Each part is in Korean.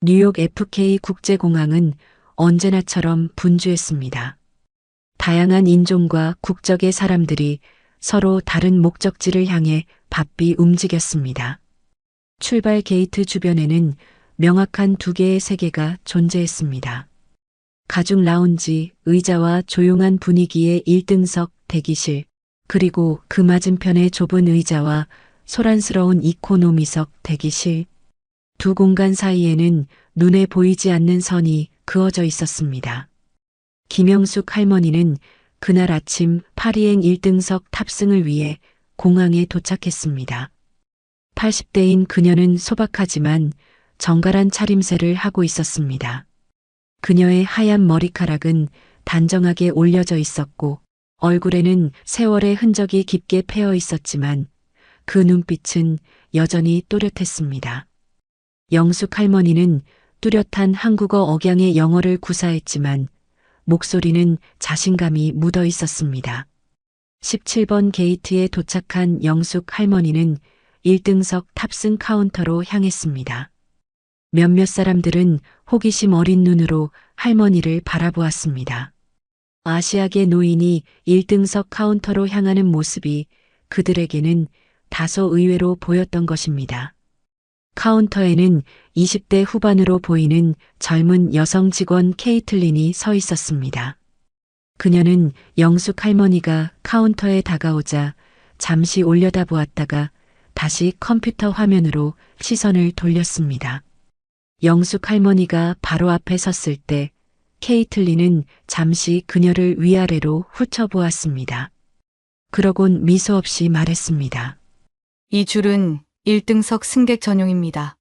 뉴욕 FK 국제공항은 언제나처럼 분주했습니다. 다양한 인종과 국적의 사람들이 서로 다른 목적지를 향해 바삐 움직였습니다. 출발 게이트 주변에는 명확한 두 개의 세계가 존재했습니다. 가죽 라운지, 의자와 조용한 분위기의 1등석 대기실, 그리고 그 맞은편의 좁은 의자와 소란스러운 이코노미석 대기실. 두 공간 사이에는 눈에 보이지 않는 선이 그어져 있었습니다. 김영숙 할머니는 그날 아침 파리행 1등석 탑승을 위해 공항에 도착했습니다. 80대인 그녀는 소박하지만 정갈한 차림새를 하고 있었습니다. 그녀의 하얀 머리카락은 단정하게 올려져 있었고 얼굴에는 세월의 흔적이 깊게 패어 있었지만 그 눈빛은 여전히 또렷했습니다. 영숙 할머니는 뚜렷한 한국어 억양의 영어를 구사했지만 목소리는 자신감이 묻어 있었습니다. 17번 게이트에 도착한 영숙 할머니는 1등석 탑승 카운터로 향했습니다. 몇몇 사람들은 호기심 어린 눈으로 할머니를 바라보았습니다. 아시아계 노인이 1등석 카운터로 향하는 모습이 그들에게는 다소 의외로 보였던 것입니다. 카운터에는 20대 후반으로 보이는 젊은 여성 직원 케이틀린이 서 있었습니다. 그녀는 영숙 할머니가 카운터에 다가오자 잠시 올려다보았다가 다시 컴퓨터 화면으로 시선을 돌렸습니다. 영숙 할머니가 바로 앞에 섰을 때 케이틀린은 잠시 그녀를 위아래로 훑어보았습니다. 그러곤 미소 없이 말했습니다. 이 줄은 1등석 승객 전용입니다.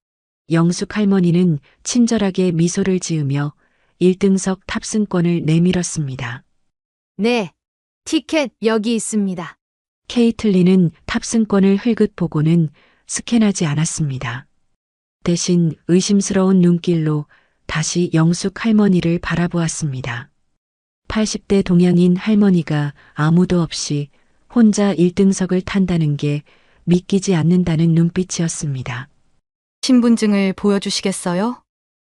영숙 할머니는 친절하게 미소를 지으며 1등석 탑승권을 내밀었습니다. 네, 티켓 여기 있습니다. 케이틀린은 탑승권을 흘끗 보고는 스캔하지 않았습니다. 대신 의심스러운 눈길로 다시 영숙 할머니를 바라보았습니다. 80대 동양인 할머니가 아무도 없이 혼자 1등석을 탄다는 게 믿기지 않는다는 눈빛이었습니다. 신분증을 보여주시겠어요?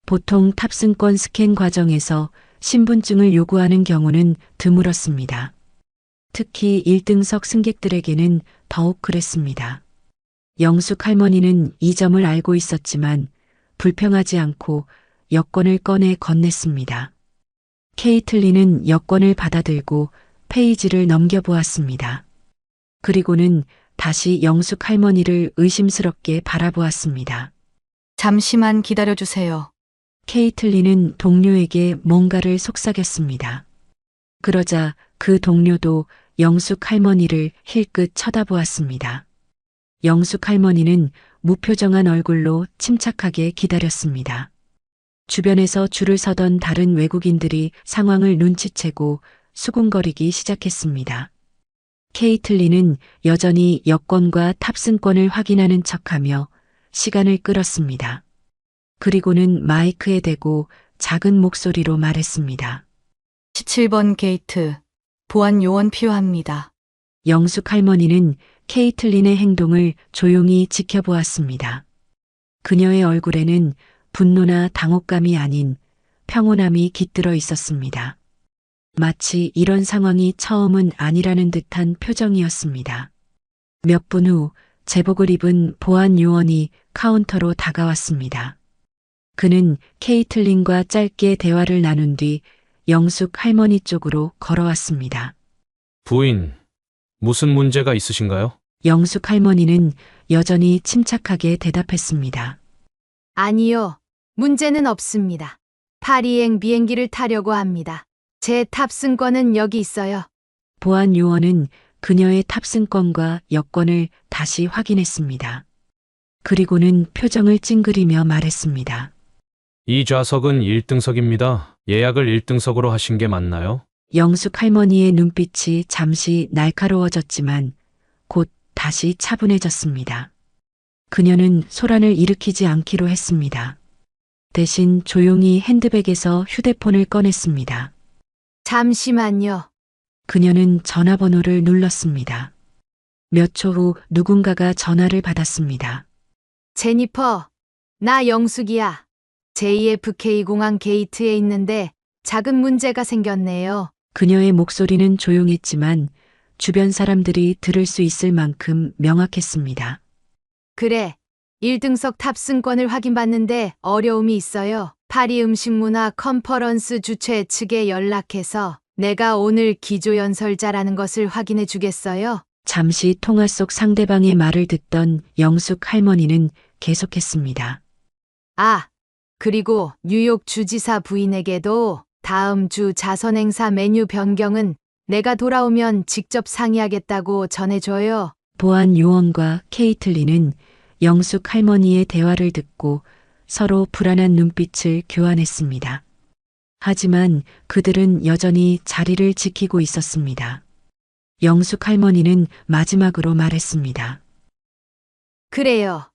보통 탑승권 스캔 과정에서 신분증을 요구하는 경우는 드물었습니다. 특히 1등석 승객들에게는 더욱 그랬습니다. 영숙 할머니는 이 점을 알고 있었지만 불평하지 않고 여권을 꺼내 건넸습니다. 케이틀린은 여권을 받아들고 페이지를 넘겨보았습니다. 그리고는 다시 영숙 할머니를 의심스럽게 바라보았습니다. 잠시만 기다려주세요. 케이틀린은 동료에게 뭔가를 속삭였습니다. 그러자 그 동료도 영숙 할머니를 힐끗 쳐다보았습니다. 영숙 할머니는 무표정한 얼굴로 침착하게 기다렸습니다. 주변에서 줄을 서던 다른 외국인들이 상황을 눈치채고 수군거리기 시작했습니다. 케이틀린은 여전히 여권과 탑승권을 확인하는 척하며 시간을 끌었습니다. 그리고는 마이크에 대고 작은 목소리로 말했습니다. 17번 게이트, 보안 요원 필요합니다. 영숙 할머니는 케이틀린의 행동을 조용히 지켜보았습니다. 그녀의 얼굴에는 분노나 당혹감이 아닌 평온함이 깃들어 있었습니다. 마치 이런 상황이 처음은 아니라는 듯한 표정이었습니다. 몇 분 후 제복을 입은 보안 요원이 카운터로 다가왔습니다. 그는 케이틀린과 짧게 대화를 나눈 뒤 영숙 할머니 쪽으로 걸어왔습니다. 부인, 무슨 문제가 있으신가요? 영숙 할머니는 여전히 침착하게 대답했습니다. 아니요, 문제는 없습니다. 파리행 비행기를 타려고 합니다. 제 탑승권은 여기 있어요. 보안 요원은 그녀의 탑승권과 여권을 다시 확인했습니다. 그리고는 표정을 찡그리며 말했습니다. 이 좌석은 1등석입니다. 예약을 1등석으로 하신 게 맞나요? 영숙 할머니의 눈빛이 잠시 날카로워졌지만 곧 다시 차분해졌습니다. 그녀는 소란을 일으키지 않기로 했습니다. 대신 조용히 핸드백에서 휴대폰을 꺼냈습니다. 잠시만요. 그녀는 전화번호를 눌렀습니다. 몇 초 후 누군가가 전화를 받았습니다. 제니퍼, 나 영숙이야. JFK 공항 게이트에 있는데 작은 문제가 생겼네요. 그녀의 목소리는 조용했지만 주변 사람들이 들을 수 있을 만큼 명확했습니다. 그래. 1등석 탑승권을 확인받는데 어려움이 있어요. 파리 음식문화 컨퍼런스 주최 측에 연락해서 내가 오늘 기조연설자라는 것을 확인해 주겠어요? 잠시 통화 속 상대방의 말을 듣던 영숙 할머니는 계속했습니다. 아, 그리고 뉴욕 주지사 부인에게도 다음 주 자선행사 메뉴 변경은 내가 돌아오면 직접 상의하겠다고 전해줘요. 보안 요원과 케이틀린은 영숙 할머니의 대화를 듣고 서로 불안한 눈빛을 교환했습니다. 하지만 그들은 여전히 자리를 지키고 있었습니다. 영숙 할머니는 마지막으로 말했습니다. 그래요.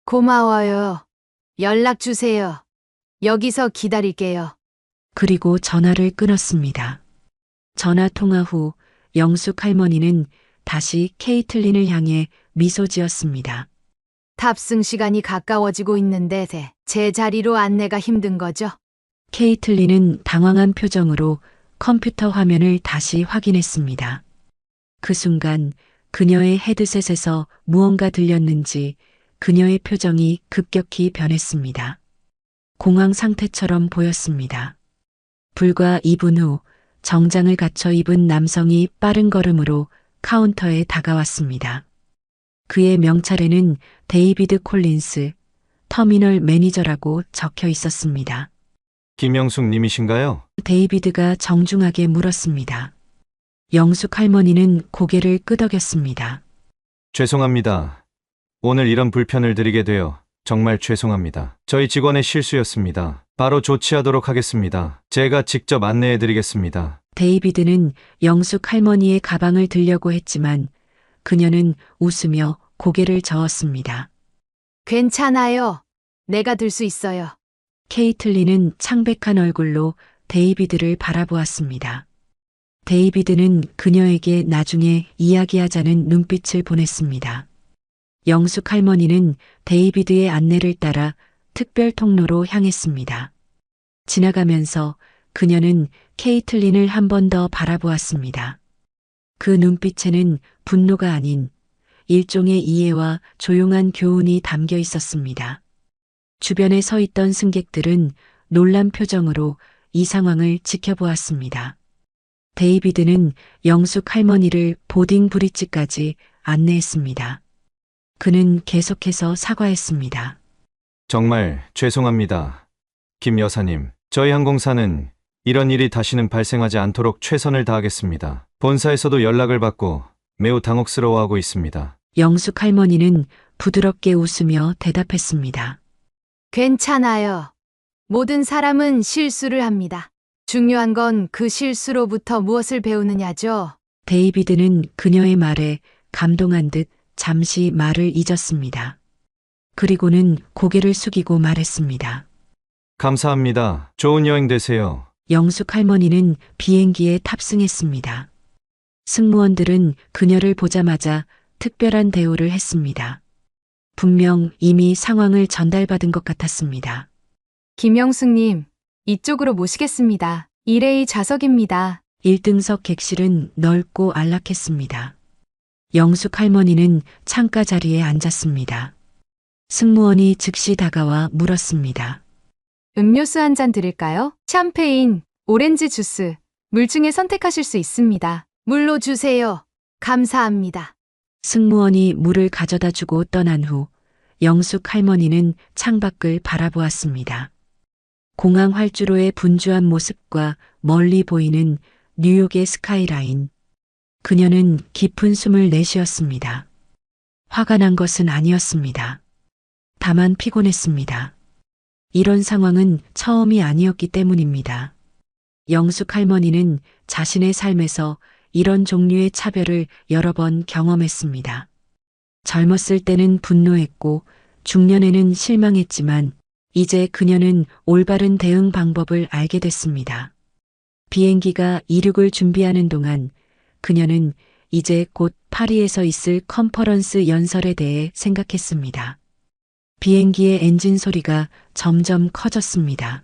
고마워요. 연락 주세요. 여기서 기다릴게요. 그리고 전화를 끊었습니다. 전화 통화 후 영숙 할머니는 다시 케이틀린을 향해 미소 지었습니다. 탑승 시간이 가까워지고 있는데 제 자리로 안내가 힘든 거죠? 케이틀린은 당황한 표정으로 컴퓨터 화면을 다시 확인했습니다. 그 순간 그녀의 헤드셋에서 무언가 들렸는지 그녀의 표정이 급격히 변했습니다. 공황 상태처럼 보였습니다. 불과 2분 후 정장을 갖춰 입은 남성이 빠른 걸음으로 카운터에 다가왔습니다. 그의 명찰에는 데이비드 콜린스, 터미널 매니저라고 적혀 있었습니다. 김영숙 님이신가요? 데이비드가 정중하게 물었습니다. 영숙 할머니는 고개를 끄덕였습니다. 죄송합니다. 오늘 이런 불편을 드리게 되어 정말 죄송합니다. 저희 직원의 실수였습니다. 바로 조치하도록 하겠습니다. 제가 직접 안내해 드리겠습니다. 데이비드는 영숙 할머니의 가방을 들려고 했지만 그녀는 웃으며 고개를 저었습니다. 괜찮아요. 내가 들 수 있어요. 케이틀린은 창백한 얼굴로 데이비드를 바라보았습니다. 데이비드는 그녀에게 나중에 이야기하자는 눈빛을 보냈습니다. 영숙 할머니는 데이비드의 안내를 따라 특별 통로로 향했습니다. 지나가면서 그녀는 케이틀린을 한 번 더 바라보았습니다. 그 눈빛에는 분노가 아닌 일종의 이해와 조용한 교훈이 담겨 있었습니다. 주변에 서 있던 승객들은 놀란 표정으로 이 상황을 지켜보았습니다. 데이비드는 영숙 할머니를 보딩 브릿지까지 안내했습니다. 그는 계속해서 사과했습니다. 정말 죄송합니다. 김 여사님, 저희 항공사는 이런 일이 다시는 발생하지 않도록 최선을 다하겠습니다. 본사에서도 연락을 받고 매우 당혹스러워하고 있습니다. 영숙 할머니는 부드럽게 웃으며 대답했습니다. 괜찮아요. 모든 사람은 실수를 합니다. 중요한 건 그 실수로부터 무엇을 배우느냐죠. 데이비드는 그녀의 말에 감동한 듯 잠시 말을 잊었습니다. 그리고는 고개를 숙이고 말했습니다. 감사합니다. 좋은 여행 되세요. 영숙 할머니는 비행기에 탑승했습니다. 승무원들은 그녀를 보자마자 특별한 대우를 했습니다. 분명 이미 상황을 전달받은 것 같았습니다. 김영숙님, 이쪽으로 모시겠습니다. 1A 좌석입니다. 1등석 객실은 넓고 안락했습니다. 영숙 할머니는 창가 자리에 앉았습니다. 승무원이 즉시 다가와 물었습니다. 음료수 한 잔 드릴까요? 샴페인, 오렌지 주스, 물 중에 선택하실 수 있습니다. 물로 주세요. 감사합니다. 승무원이 물을 가져다 주고 떠난 후 영숙 할머니는 창밖을 바라보았습니다. 공항 활주로의 분주한 모습과 멀리 보이는 뉴욕의 스카이라인. 그녀는 깊은 숨을 내쉬었습니다. 화가 난 것은 아니었습니다. 다만 피곤했습니다. 이런 상황은 처음이 아니었기 때문입니다. 영숙 할머니는 자신의 삶에서 이런 종류의 차별을 여러 번 경험했습니다. 젊었을 때는 분노했고 중년에는 실망했지만 이제 그녀는 올바른 대응 방법을 알게 됐습니다. 비행기가 이륙을 준비하는 동안 그녀는 이제 곧 파리에서 있을 컨퍼런스 연설에 대해 생각했습니다. 비행기의 엔진 소리가 점점 커졌습니다.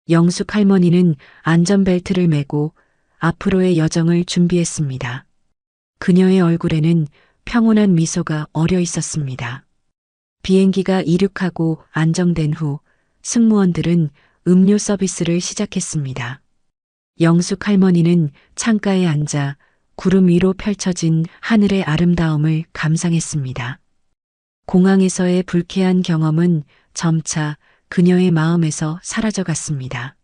영숙 할머니는 안전벨트를 매고 앞으로의 여정을 준비했습니다. 그녀의 얼굴에는 평온한 미소가 어려 있었습니다. 비행기가 이륙하고 안정된 후 승무원들은 음료 서비스를 시작했습니다. 영숙 할머니는 창가에 앉아 구름 위로 펼쳐진 하늘의 아름다움을 감상했습니다. 공항에서의 불쾌한 경험은 점차 그녀의 마음에서 사라져갔습니다.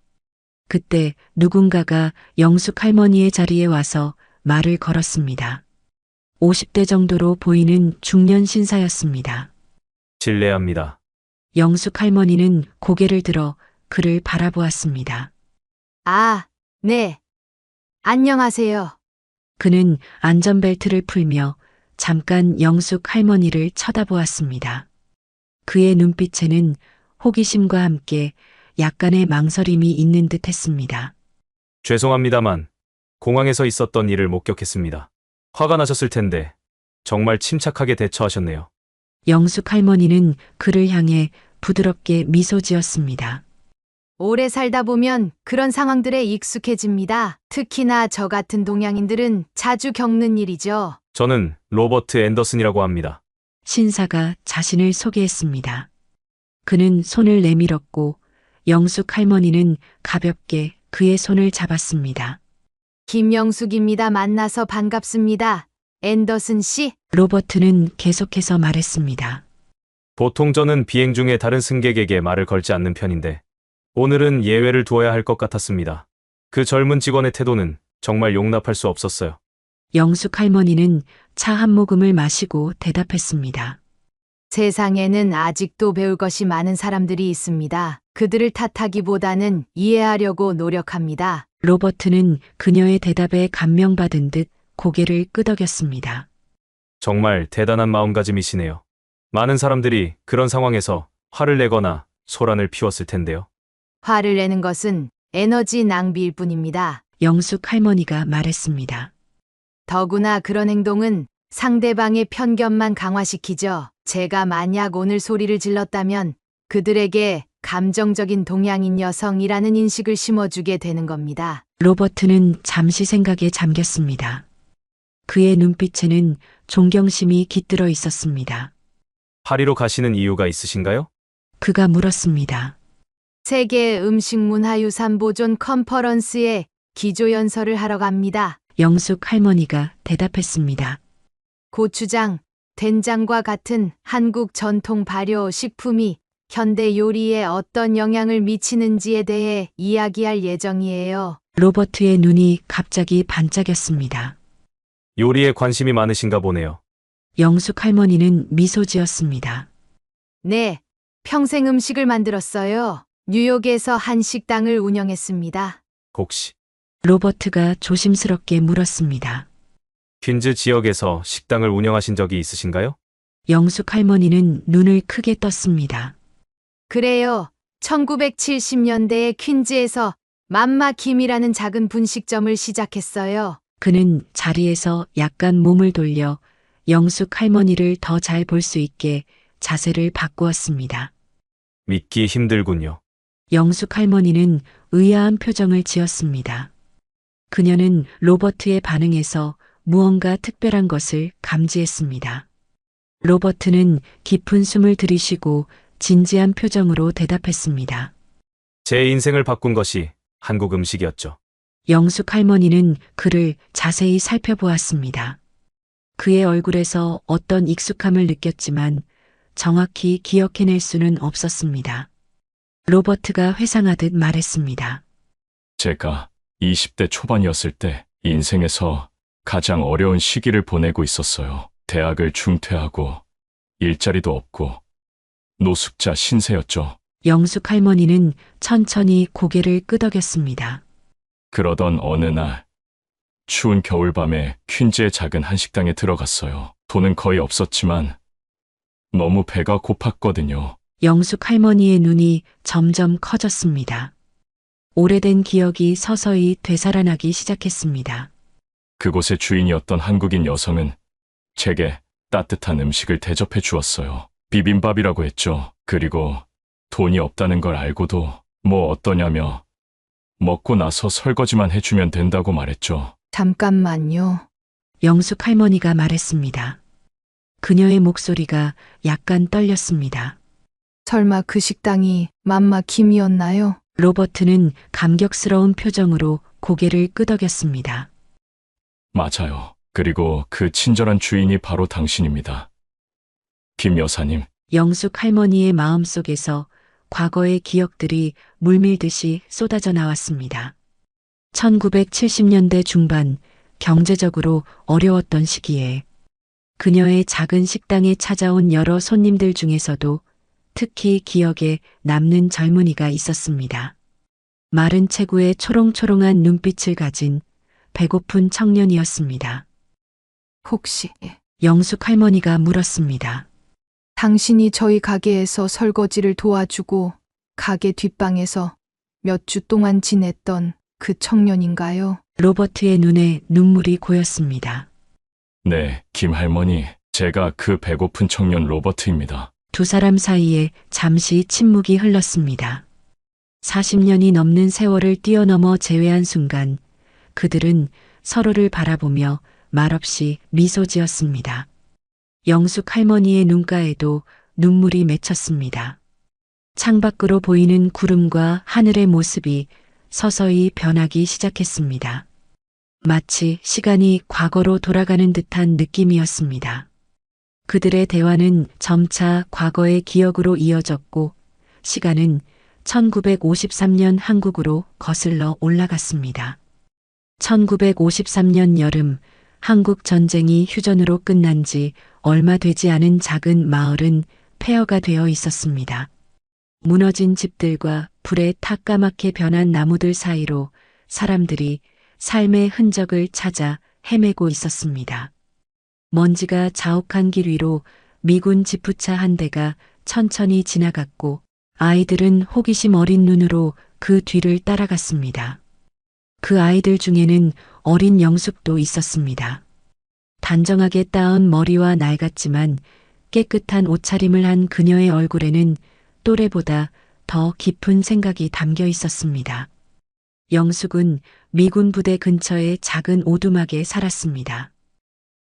그때 누군가가 영숙 할머니의 자리에 와서 말을 걸었습니다. 50대 정도로 보이는 중년 신사였습니다. 실례합니다. 영숙 할머니는 고개를 들어 그를 바라보았습니다. 아, 네. 안녕하세요. 그는 안전벨트를 풀며 잠깐 영숙 할머니를 쳐다보았습니다. 그의 눈빛에는 호기심과 함께 약간의 망설임이 있는 듯 했습니다. 죄송합니다만 공항에서 있었던 일을 목격했습니다. 화가 나셨을 텐데 정말 침착하게 대처하셨네요. 영숙 할머니는 그를 향해 부드럽게 미소 지었습니다. 오래 살다 보면 그런 상황들에 익숙해집니다. 특히나 저 같은 동양인들은 자주 겪는 일이죠. 저는 로버트 앤더슨이라고 합니다. 신사가 자신을 소개했습니다. 그는 손을 내밀었고 영숙 할머니는 가볍게 그의 손을 잡았습니다. 김영숙입니다. 만나서 반갑습니다. 앤더슨 씨. 로버트는 계속해서 말했습니다. 보통 저는 비행 중에 다른 승객에게 말을 걸지 않는 편인데 오늘은 예외를 두어야 할 것 같았습니다. 그 젊은 직원의 태도는 정말 용납할 수 없었어요. 영숙 할머니는 차 한 모금을 마시고 대답했습니다. 세상에는 아직도 배울 것이 많은 사람들이 있습니다. 그들을 탓하기보다는 이해하려고 노력합니다. 로버트는 그녀의 대답에 감명받은 듯 고개를 끄덕였습니다. 정말 대단한 마음가짐이시네요. 많은 사람들이 그런 상황에서 화를 내거나 소란을 피웠을 텐데요. 화를 내는 것은 에너지 낭비일 뿐입니다. 영숙 할머니가 말했습니다. 더구나 그런 행동은 상대방의 편견만 강화시키죠. 제가 만약 오늘 소리를 질렀다면 그들에게 감정적인 동양인 여성이라는 인식을 심어주게 되는 겁니다. 로버트는 잠시 생각에 잠겼습니다. 그의 눈빛에는 존경심이 깃들어 있었습니다. 파리로 가시는 이유가 있으신가요? 그가 물었습니다. 세계 음식 문화유산 보존 컨퍼런스에 기조연설을 하러 갑니다. 영숙 할머니가 대답했습니다. 고추장, 된장과 같은 한국 전통 발효 식품이 현대 요리에 어떤 영향을 미치는지에 대해 이야기할 예정이에요. 로버트의 눈이 갑자기 반짝였습니다. 요리에 관심이 많으신가 보네요. 영숙 할머니는 미소 지었습니다. 네, 평생 음식을 만들었어요. 뉴욕에서 한 식당을 운영했습니다. 혹시 로버트가 조심스럽게 물었습니다. 퀸즈 지역에서 식당을 운영하신 적이 있으신가요? 영숙 할머니는 눈을 크게 떴습니다. 그래요. 1970년대에 퀸즈에서 맘마 김이라는 작은 분식점을 시작했어요. 그는 자리에서 약간 몸을 돌려 영숙 할머니를 더 잘 볼 수 있게 자세를 바꾸었습니다. 믿기 힘들군요. 영숙 할머니는 의아한 표정을 지었습니다. 그녀는 로버트의 반응에서 무언가 특별한 것을 감지했습니다. 로버트는 깊은 숨을 들이쉬고 진지한 표정으로 대답했습니다. 제 인생을 바꾼 것이 한국 음식이었죠. 영숙 할머니는 그를 자세히 살펴보았습니다. 그의 얼굴에서 어떤 익숙함을 느꼈지만 정확히 기억해낼 수는 없었습니다. 로버트가 회상하듯 말했습니다. 제가 20대 초반이었을 때 인생에서 가장 어려운 시기를 보내고 있었어요. 대학을 중퇴하고 일자리도 없고 노숙자 신세였죠. 영숙 할머니는 천천히 고개를 끄덕였습니다. 그러던 어느 날 추운 겨울밤에 퀸즈의 작은 한식당에 들어갔어요. 돈은 거의 없었지만 너무 배가 고팠거든요. 영숙 할머니의 눈이 점점 커졌습니다. 오래된 기억이 서서히 되살아나기 시작했습니다. 그곳의 주인이었던 한국인 여성은 제게 따뜻한 음식을 대접해 주었어요. 비빔밥이라고 했죠. 그리고 돈이 없다는 걸 알고도 뭐 어떠냐며 먹고 나서 설거지만 해주면 된다고 말했죠. 잠깐만요. 영숙 할머니가 말했습니다. 그녀의 목소리가 약간 떨렸습니다. 설마 그 식당이 맘마 김이었나요? 로버트는 감격스러운 표정으로 고개를 끄덕였습니다. 맞아요. 그리고 그 친절한 주인이 바로 당신입니다. 김 여사님, 영숙 할머니의 마음속에서 과거의 기억들이 물밀듯이 쏟아져 나왔습니다. 1970년대 중반 경제적으로 어려웠던 시기에 그녀의 작은 식당에 찾아온 여러 손님들 중에서도 특히 기억에 남는 젊은이가 있었습니다. 마른 체구에 초롱초롱한 눈빛을 가진 배고픈 청년이었습니다. 혹시 영숙 할머니가 물었습니다. 당신이 저희 가게에서 설거지를 도와주고 가게 뒷방에서 몇 주 동안 지냈던 그 청년인가요? 로버트의 눈에 눈물이 고였습니다. 네, 김 할머니, 제가 그 배고픈 청년 로버트입니다. 두 사람 사이에 잠시 침묵이 흘렀습니다. 40년이 넘는 세월을 뛰어넘어 재회한 순간 그들은 서로를 바라보며 말없이 미소 지었습니다. 영숙 할머니의 눈가에도 눈물이 맺혔습니다. 창밖으로 보이는 구름과 하늘의 모습이 서서히 변하기 시작했습니다. 마치 시간이 과거로 돌아가는 듯한 느낌이었습니다. 그들의 대화는 점차 과거의 기억으로 이어졌고 시간은 1953년 한국으로 거슬러 올라갔습니다. 1953년 여름 한국 전쟁이 휴전으로 끝난 지 얼마 되지 않은 작은 마을은 폐허가 되어 있었습니다. 무너진 집들과 불에 탁까맣게 변한 나무들 사이로 사람들이 삶의 흔적을 찾아 헤매고 있었습니다. 먼지가 자욱한 길 위로 미군 지프차 한 대가 천천히 지나갔고 아이들은 호기심 어린 눈으로 그 뒤를 따라갔습니다. 그 아이들 중에는 어린 영숙도 있었습니다. 단정하게 따은 머리와 낡았지만 깨끗한 옷차림을 한 그녀의 얼굴에는 또래보다 더 깊은 생각이 담겨 있었습니다. 영숙은 미군 부대 근처의 작은 오두막에 살았습니다.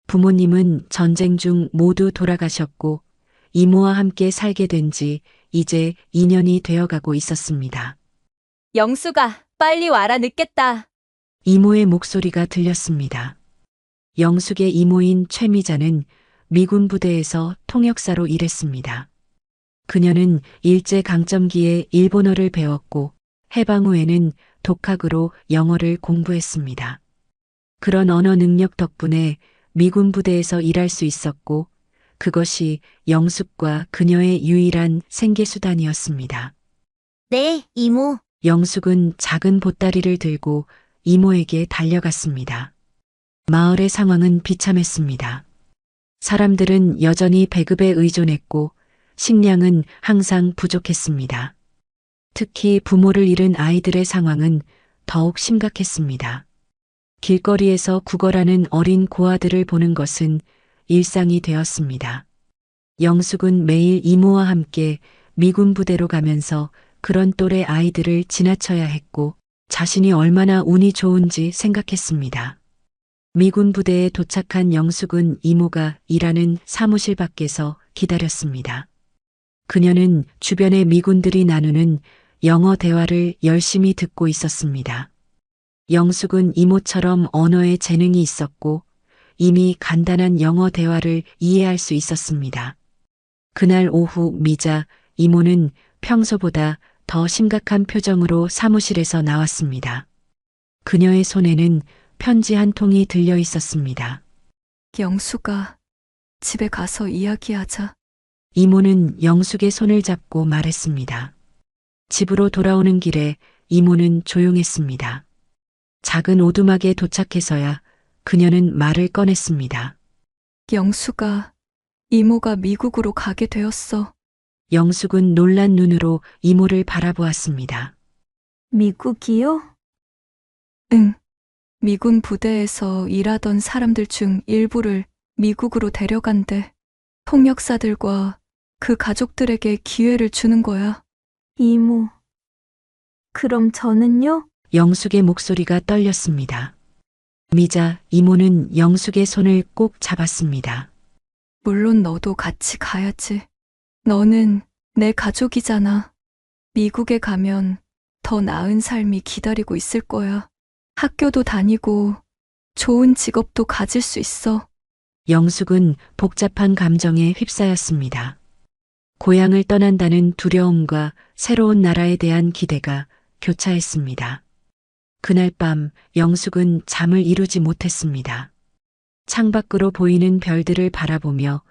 부모님은 전쟁 중 모두 돌아가셨고 이모와 함께 살게 된 지 이제 2년이 되어가고 있었습니다. 영수가 빨리 와라 늦겠다. 이모의 목소리가 들렸습니다. 영숙의 이모인 최미자는 미군 부대에서 통역사로 일했습니다. 그녀는 일제강점기에 일본어를 배웠고 해방 후에는 독학으로 영어를 공부했습니다. 그런 언어 능력 덕분에 미군 부대에서 일할 수 있었고 그것이 영숙과 그녀의 유일한 생계수단이었습니다. 네, 이모. 영숙은 작은 보따리를 들고 이모에게 달려갔습니다. 마을의 상황은 비참했습니다. 사람들은 여전히 배급에 의존했고 식량은 항상 부족했습니다. 특히 부모를 잃은 아이들의 상황은 더욱 심각했습니다. 길거리에서 구걸하는 어린 고아들을 보는 것은 일상이 되었습니다. 영숙은 매일 이모와 함께 미군 부대로 가면서 그런 또래 아이들을 지나쳐야 했고 자신이 얼마나 운이 좋은지 생각했습니다. 미군 부대에 도착한 영숙은 이모가 일하는 사무실 밖에서 기다렸습니다. 그녀는 주변의 미군들이 나누는 영어 대화를 열심히 듣고 있었습니다. 영숙은 이모처럼 언어에 재능이 있었고 이미 간단한 영어 대화를 이해할 수 있었습니다. 그날 오후 미자 이모는 평소보다 더 심각한 표정으로 사무실에서 나왔습니다. 그녀의 손에는 편지 한 통이 들려 있었습니다. 영수가 집에 가서 이야기하자. 이모는 영숙의 손을 잡고 말했습니다. 집으로 돌아오는 길에 이모는 조용했습니다. 작은 오두막에 도착해서야 그녀는 말을 꺼냈습니다. 영수가 이모가 미국으로 가게 되었어. 영숙은 놀란 눈으로 이모를 바라보았습니다. 미국이요? 응. 미군 부대에서 일하던 사람들 중 일부를 미국으로 데려간대. 통역사들과 그 가족들에게 기회를 주는 거야. 이모. 그럼 저는요? 영숙의 목소리가 떨렸습니다. 미자 이모는 영숙의 손을 꼭 잡았습니다. 물론 너도 같이 가야지. 너는 내 가족이잖아. 미국에 가면 더 나은 삶이 기다리고 있을 거야. 학교도 다니고 좋은 직업도 가질 수 있어. 영숙은 복잡한 감정에 휩싸였습니다. 고향을 떠난다는 두려움과 새로운 나라에 대한 기대가 교차했습니다. 그날 밤 영숙은 잠을 이루지 못했습니다. 창밖으로 보이는 별들을 바라보며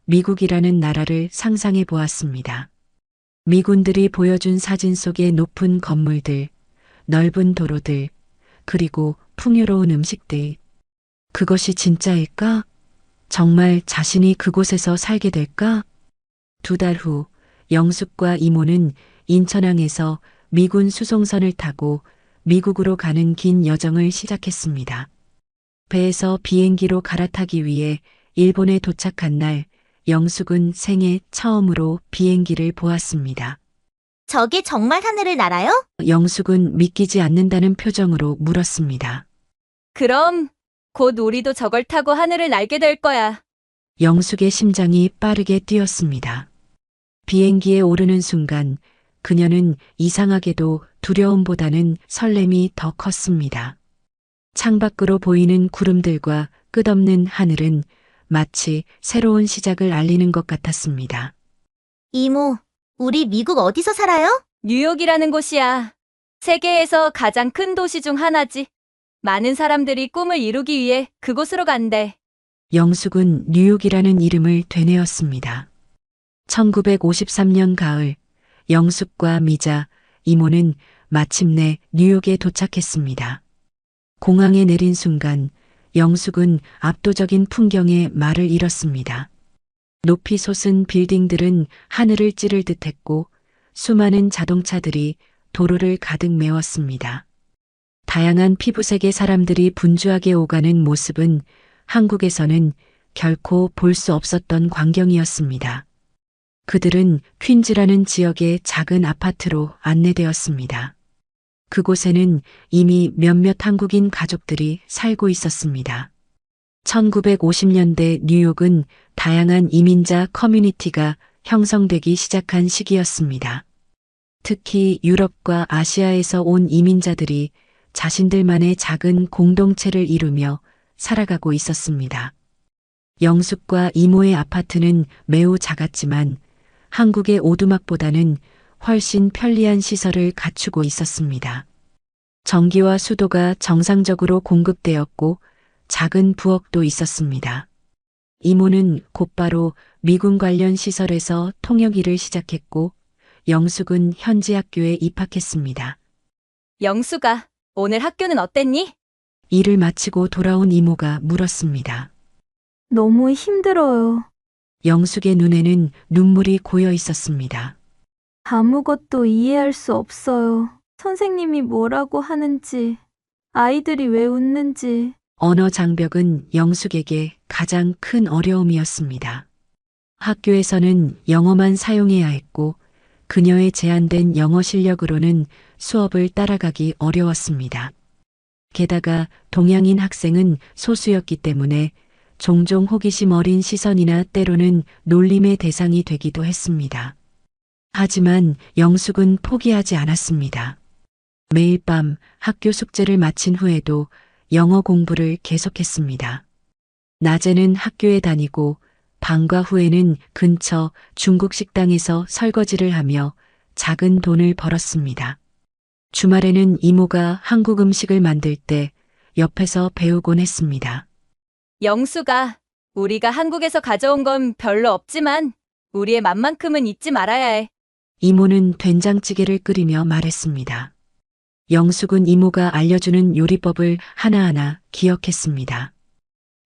미국이라는 나라를 상상해 보았습니다. 미군들이 보여준 사진 속의 높은 건물들, 넓은 도로들, 그리고 풍요로운 음식들. 그것이 진짜일까? 정말 자신이 그곳에서 살게 될까? 2달 후 영숙과 이모는 인천항에서 미군 수송선을 타고 미국으로 가는 긴 여정을 시작했습니다. 배에서 비행기로 갈아타기 위해 일본에 도착한 날 영숙은 생애 처음으로 비행기를 보았습니다. 저게 정말 하늘을 날아요? 영숙은 믿기지 않는다는 표정으로 물었습니다. 그럼 곧 우리도 저걸 타고 하늘을 날게 될 거야. 영숙의 심장이 빠르게 뛰었습니다. 비행기에 오르는 순간 그녀는 이상하게도 두려움보다는 설렘이 더 컸습니다. 창밖으로 보이는 구름들과 끝없는 하늘은 마치 새로운 시작을 알리는 것 같았습니다. 이모, 우리 미국 어디서 살아요? 뉴욕이라는 곳이야. 세계에서 가장 큰 도시 중 하나지. 많은 사람들이 꿈을 이루기 위해 그곳으로 간대. 영숙은 뉴욕이라는 이름을 되뇌었습니다. 1953년 가을, 영숙과 미자, 이모는 마침내 뉴욕에 도착했습니다. 공항에 내린 순간 영숙은 압도적인 풍경에 말을 잃었습니다. 높이 솟은 빌딩들은 하늘을 찌를 듯했고 수많은 자동차들이 도로를 가득 메웠습니다. 다양한 피부색의 사람들이 분주하게 오가는 모습은 한국에서는 결코 볼 수 없었던 광경이었습니다. 그들은 퀸즈라는 지역의 작은 아파트로 안내되었습니다. 그곳에는 이미 몇몇 한국인 가족들이 살고 있었습니다. 1950년대 뉴욕은 다양한 이민자 커뮤니티가 형성되기 시작한 시기였습니다. 특히 유럽과 아시아에서 온 이민자들이 자신들만의 작은 공동체를 이루며 살아가고 있었습니다. 영숙과 이모의 아파트는 매우 작았지만 한국의 오두막보다는 훨씬 편리한 시설을 갖추고 있었습니다. 전기와 수도가 정상적으로 공급되었고 작은 부엌도 있었습니다. 이모는 곧바로 미군 관련 시설에서 통역 일을 시작했고 영숙은 현지 학교에 입학했습니다. 영수가, 오늘 학교는 어땠니? 일을 마치고 돌아온 이모가 물었습니다. 너무 힘들어요. 영숙의 눈에는 눈물이 고여 있었습니다. 아무것도 이해할 수 없어요. 선생님이 뭐라고 하는지, 아이들이 왜 웃는지. 언어 장벽은 영숙에게 가장 큰 어려움이었습니다. 학교에서는 영어만 사용해야 했고 그녀의 제한된 영어 실력으로는 수업을 따라가기 어려웠습니다. 게다가 동양인 학생은 소수였기 때문에 종종 호기심 어린 시선이나 때로는 놀림의 대상이 되기도 했습니다. 하지만 영숙은 포기하지 않았습니다. 매일 밤 학교 숙제를 마친 후에도 영어 공부를 계속했습니다. 낮에는 학교에 다니고 방과 후에는 근처 중국 식당에서 설거지를 하며 작은 돈을 벌었습니다. 주말에는 이모가 한국 음식을 만들 때 옆에서 배우곤 했습니다. 영수가, 우리가 한국에서 가져온 건 별로 없지만 우리의 맛만큼은 잊지 말아야 해. 이모는 된장찌개를 끓이며 말했습니다. 영숙은 이모가 알려주는 요리법을 하나하나 기억했습니다.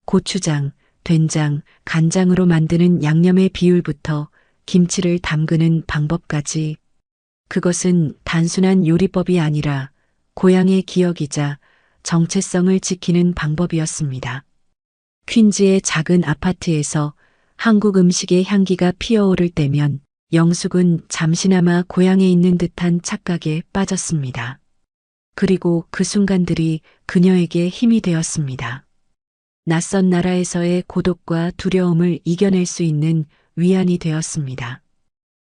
고추장, 된장, 간장으로 만드는 양념의 비율부터 김치를 담그는 방법까지 그것은 단순한 요리법이 아니라 고향의 기억이자 정체성을 지키는 방법이었습니다. 퀸즈의 작은 아파트에서 한국 음식의 향기가 피어오를 때면 영숙은 잠시나마 고향에 있는 듯한 착각에 빠졌습니다. 그리고 그 순간들이 그녀에게 힘이 되었습니다. 낯선 나라에서의 고독과 두려움을 이겨낼 수 있는 위안이 되었습니다.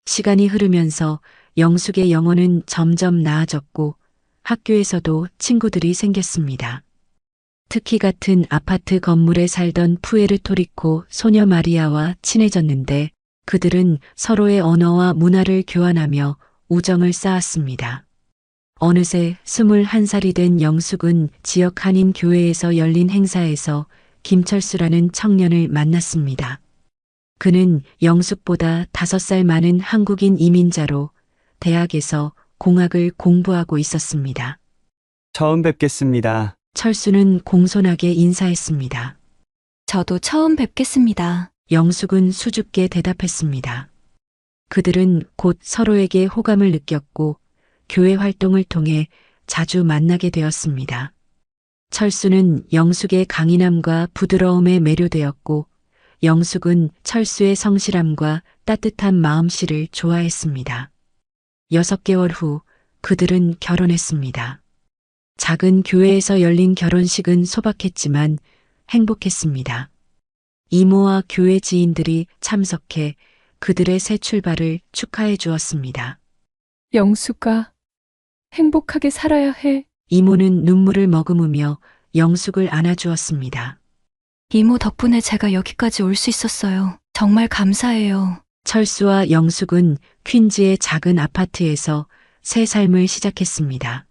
시간이 흐르면서 영숙의 영혼은 점점 나아졌고 학교에서도 친구들이 생겼습니다. 특히 같은 아파트 건물에 살던 푸에르토리코 소녀 마리아와 친해졌는데 그들은 서로의 언어와 문화를 교환하며 우정을 쌓았습니다. 어느새 21살이 된 영숙은 지역 한인 교회에서 열린 행사에서 김철수라는 청년을 만났습니다. 그는 영숙보다 5살 많은 한국인 이민자로 대학에서 공학을 공부하고 있었습니다. 처음 뵙겠습니다. 철수는 공손하게 인사했습니다. 저도 처음 뵙겠습니다. 영숙은 수줍게 대답했습니다. 그들은 곧 서로에게 호감을 느꼈고 교회 활동을 통해 자주 만나게 되었습니다. 철수는 영숙의 강인함과 부드러움에 매료되었고 영숙은 철수의 성실함과 따뜻한 마음씨를 좋아했습니다. 6개월 후 그들은 결혼했습니다. 작은 교회에서 열린 결혼식은 소박했지만 행복했습니다. 이모와 교회 지인들이 참석해 그들의 새 출발을 축하해 주었습니다. 영숙아, 행복하게 살아야 해. 이모는 눈물을 머금으며 영숙을 안아주었습니다. 이모 덕분에 제가 여기까지 올 수 있었어요. 정말 감사해요. 철수와 영숙은 퀸즈의 작은 아파트에서 새 삶을 시작했습니다.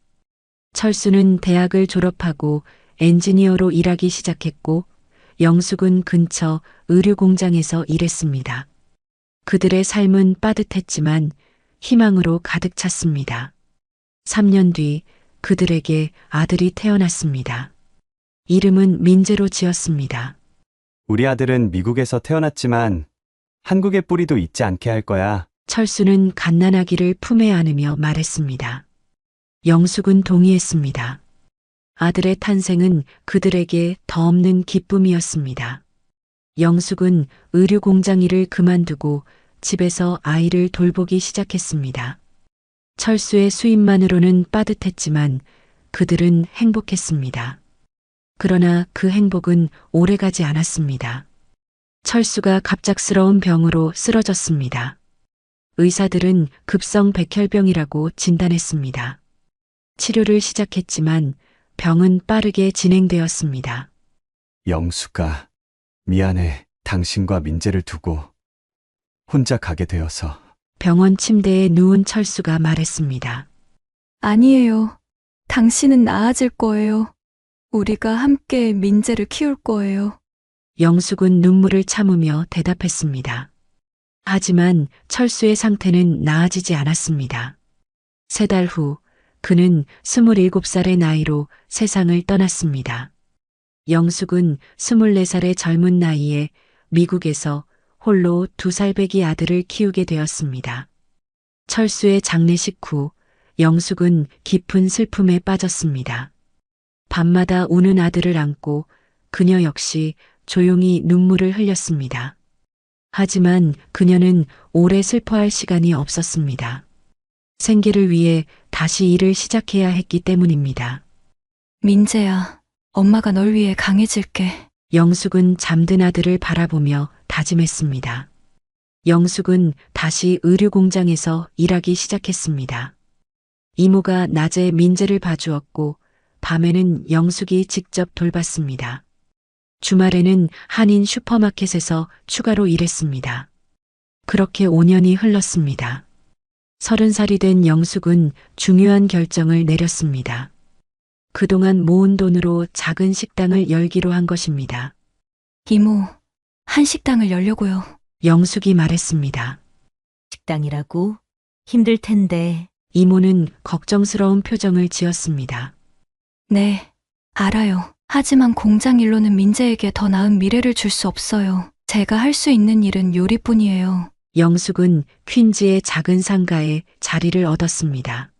철수는 대학을 졸업하고 엔지니어로 일하기 시작했고 영숙은 근처 의류 공장에서 일했습니다. 그들의 삶은 빠듯했지만 희망으로 가득 찼습니다. 3년 뒤 그들에게 아들이 태어났습니다. 이름은 민재로 지었습니다. 우리 아들은 미국에서 태어났지만 한국의 뿌리도 잊지 않게 할 거야. 철수는 갓난아기를 품에 안으며 말했습니다. 영숙은 동의했습니다. 아들의 탄생은 그들에게 더 없는 기쁨이었습니다. 영숙은 의류 공장 일을 그만두고 집에서 아이를 돌보기 시작했습니다. 철수의 수입만으로는 빠듯했지만 그들은 행복했습니다. 그러나 그 행복은 오래가지 않았습니다. 철수가 갑작스러운 병으로 쓰러졌습니다. 의사들은 급성 백혈병이라고 진단했습니다. 치료를 시작했지만 병은 빠르게 진행되었습니다. 영숙아, 미안해. 당신과 민재를 두고 혼자 가게 되어서. 병원 침대에 누운 철수가 말했습니다. 아니에요. 당신은 나아질 거예요. 우리가 함께 민재를 키울 거예요. 영숙은 눈물을 참으며 대답했습니다. 하지만 철수의 상태는 나아지지 않았습니다. 3달 후 그는 27살의 나이로 세상을 떠났습니다. 영숙은 24살의 젊은 나이에 미국에서 홀로 2살배기 아들을 키우게 되었습니다. 철수의 장례식 후 영숙은 깊은 슬픔에 빠졌습니다. 밤마다 우는 아들을 안고 그녀 역시 조용히 눈물을 흘렸습니다. 하지만 그녀는 오래 슬퍼할 시간이 없었습니다. 생계를 위해 다시 일을 시작해야 했기 때문입니다. 민재야, 엄마가 널 위해 강해질게. 영숙은 잠든 아들을 바라보며 다짐했습니다. 영숙은 다시 의류 공장에서 일하기 시작했습니다. 이모가 낮에 민재를 봐주었고 밤에는 영숙이 직접 돌봤습니다. 주말에는 한인 슈퍼마켓에서 추가로 일했습니다. 그렇게 5년이 흘렀습니다. 30살이 된 영숙은 중요한 결정을 내렸습니다. 그동안 모은 돈으로 작은 식당을 열기로 한 것입니다. 이모, 한식당을 열려고요. 영숙이 말했습니다. 식당이라고? 힘들 텐데. 이모는 걱정스러운 표정을 지었습니다. 네, 알아요. 하지만 공장 일로는 민재에게 더 나은 미래를 줄 수 없어요. 제가 할 수 있는 일은 요리뿐이에요. 영숙은 퀸즈의 작은 상가에 자리를 얻었습니다.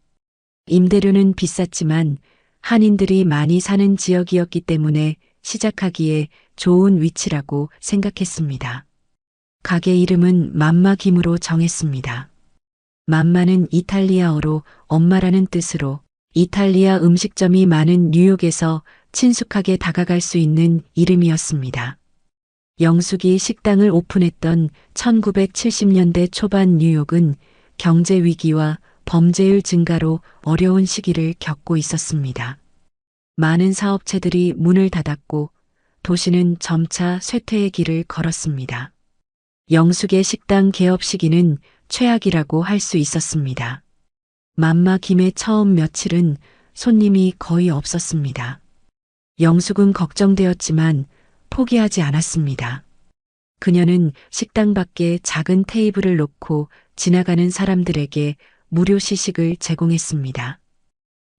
임대료는 비쌌지만 한인들이 많이 사는 지역이었기 때문에 시작하기에 좋은 위치라고 생각했습니다. 가게 이름은 맘마 김으로 정했습니다. 맘마는 이탈리아어로 엄마라는 뜻으로 이탈리아 음식점이 많은 뉴욕에서 친숙하게 다가갈 수 있는 이름이었습니다. 영숙이 식당을 오픈했던 1970년대 초반 뉴욕은 경제 위기와 범죄율 증가로 어려운 시기를 겪고 있었습니다. 많은 사업체들이 문을 닫았고 도시는 점차 쇠퇴의 길을 걸었습니다. 영숙의 식당 개업 시기는 최악이라고 할 수 있었습니다. 맘마 김의 처음 며칠은 손님이 거의 없었습니다. 영숙은 걱정되었지만 포기하지 않았습니다. 그녀는 식당 밖에 작은 테이블을 놓고 지나가는 사람들에게 무료 시식을 제공했습니다.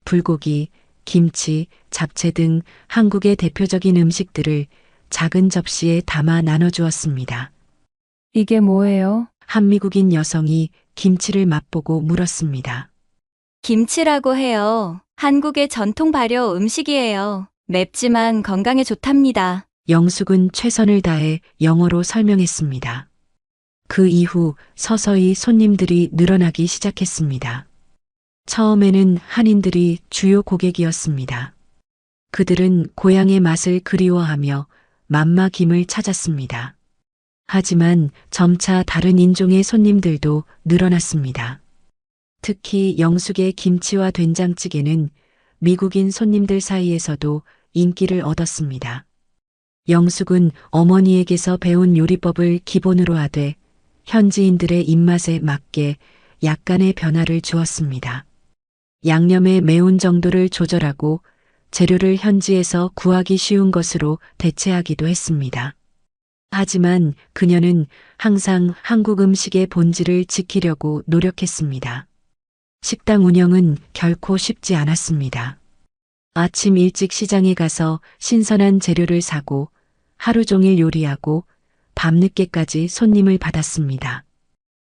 불고기, 김치, 잡채 등 한국의 대표적인 음식들을 작은 접시에 담아 나눠주었습니다. 이게 뭐예요? 한 미국인 여성이 김치를 맛보고 물었습니다. 김치라고 해요. 한국의 전통 발효 음식이에요. 맵지만 건강에 좋답니다. 영숙은 최선을 다해 영어로 설명했습니다. 그 이후 서서히 손님들이 늘어나기 시작했습니다. 처음에는 한인들이 주요 고객이었습니다. 그들은 고향의 맛을 그리워하며 맘마 김을 찾았습니다. 하지만 점차 다른 인종의 손님들도 늘어났습니다. 특히 영숙의 김치와 된장찌개는 미국인 손님들 사이에서도 인기를 얻었습니다. 영숙은 어머니에게서 배운 요리법을 기본으로 하되 현지인들의 입맛에 맞게 약간의 변화를 주었습니다. 양념의 매운 정도를 조절하고 재료를 현지에서 구하기 쉬운 것으로 대체하기도 했습니다. 하지만 그녀는 항상 한국 음식의 본질을 지키려고 노력했습니다. 식당 운영은 결코 쉽지 않았습니다. 아침 일찍 시장에 가서 신선한 재료를 사고 하루 종일 요리하고 밤늦게까지 손님을 받았습니다.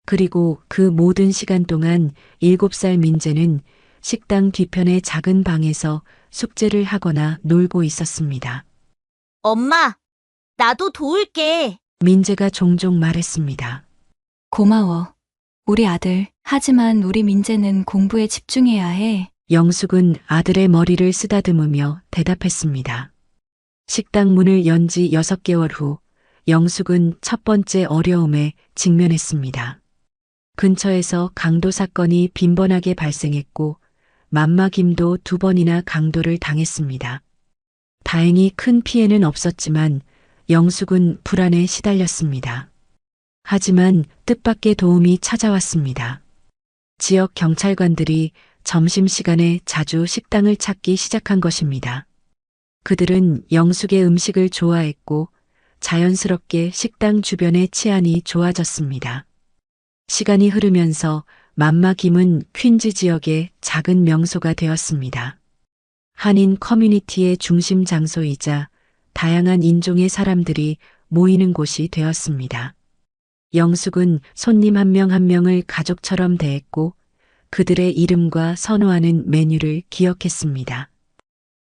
그리고 그 모든 시간 동안 7살 민재는 식당 뒤편의 작은 방에서 숙제를 하거나 놀고 있었습니다. 엄마, 나도 도울게. 민재가 종종 말했습니다. 고마워. 우리 아들. 하지만 우리 민재는 공부에 집중해야 해. 영숙은 아들의 머리를 쓰다듬으며 대답했습니다. 식당 문을 연 지 6개월 후 영숙은 첫 번째 어려움에 직면했습니다. 근처에서 강도 사건이 빈번하게 발생했고 맘마 김도 2번이나 강도를 당했습니다. 다행히 큰 피해는 없었지만 영숙은 불안에 시달렸습니다. 하지만 뜻밖의 도움이 찾아왔습니다. 지역 경찰관들이 점심시간에 자주 식당을 찾기 시작한 것입니다. 그들은 영숙의 음식을 좋아했고 자연스럽게 식당 주변의 치안이 좋아졌습니다. 시간이 흐르면서 맘마 김은 퀸즈 지역의 작은 명소가 되었습니다. 한인 커뮤니티의 중심 장소이자 다양한 인종의 사람들이 모이는 곳이 되었습니다. 영숙은 손님 한 명 한 명을 가족처럼 대했고 그들의 이름과 선호하는 메뉴를 기억했습니다.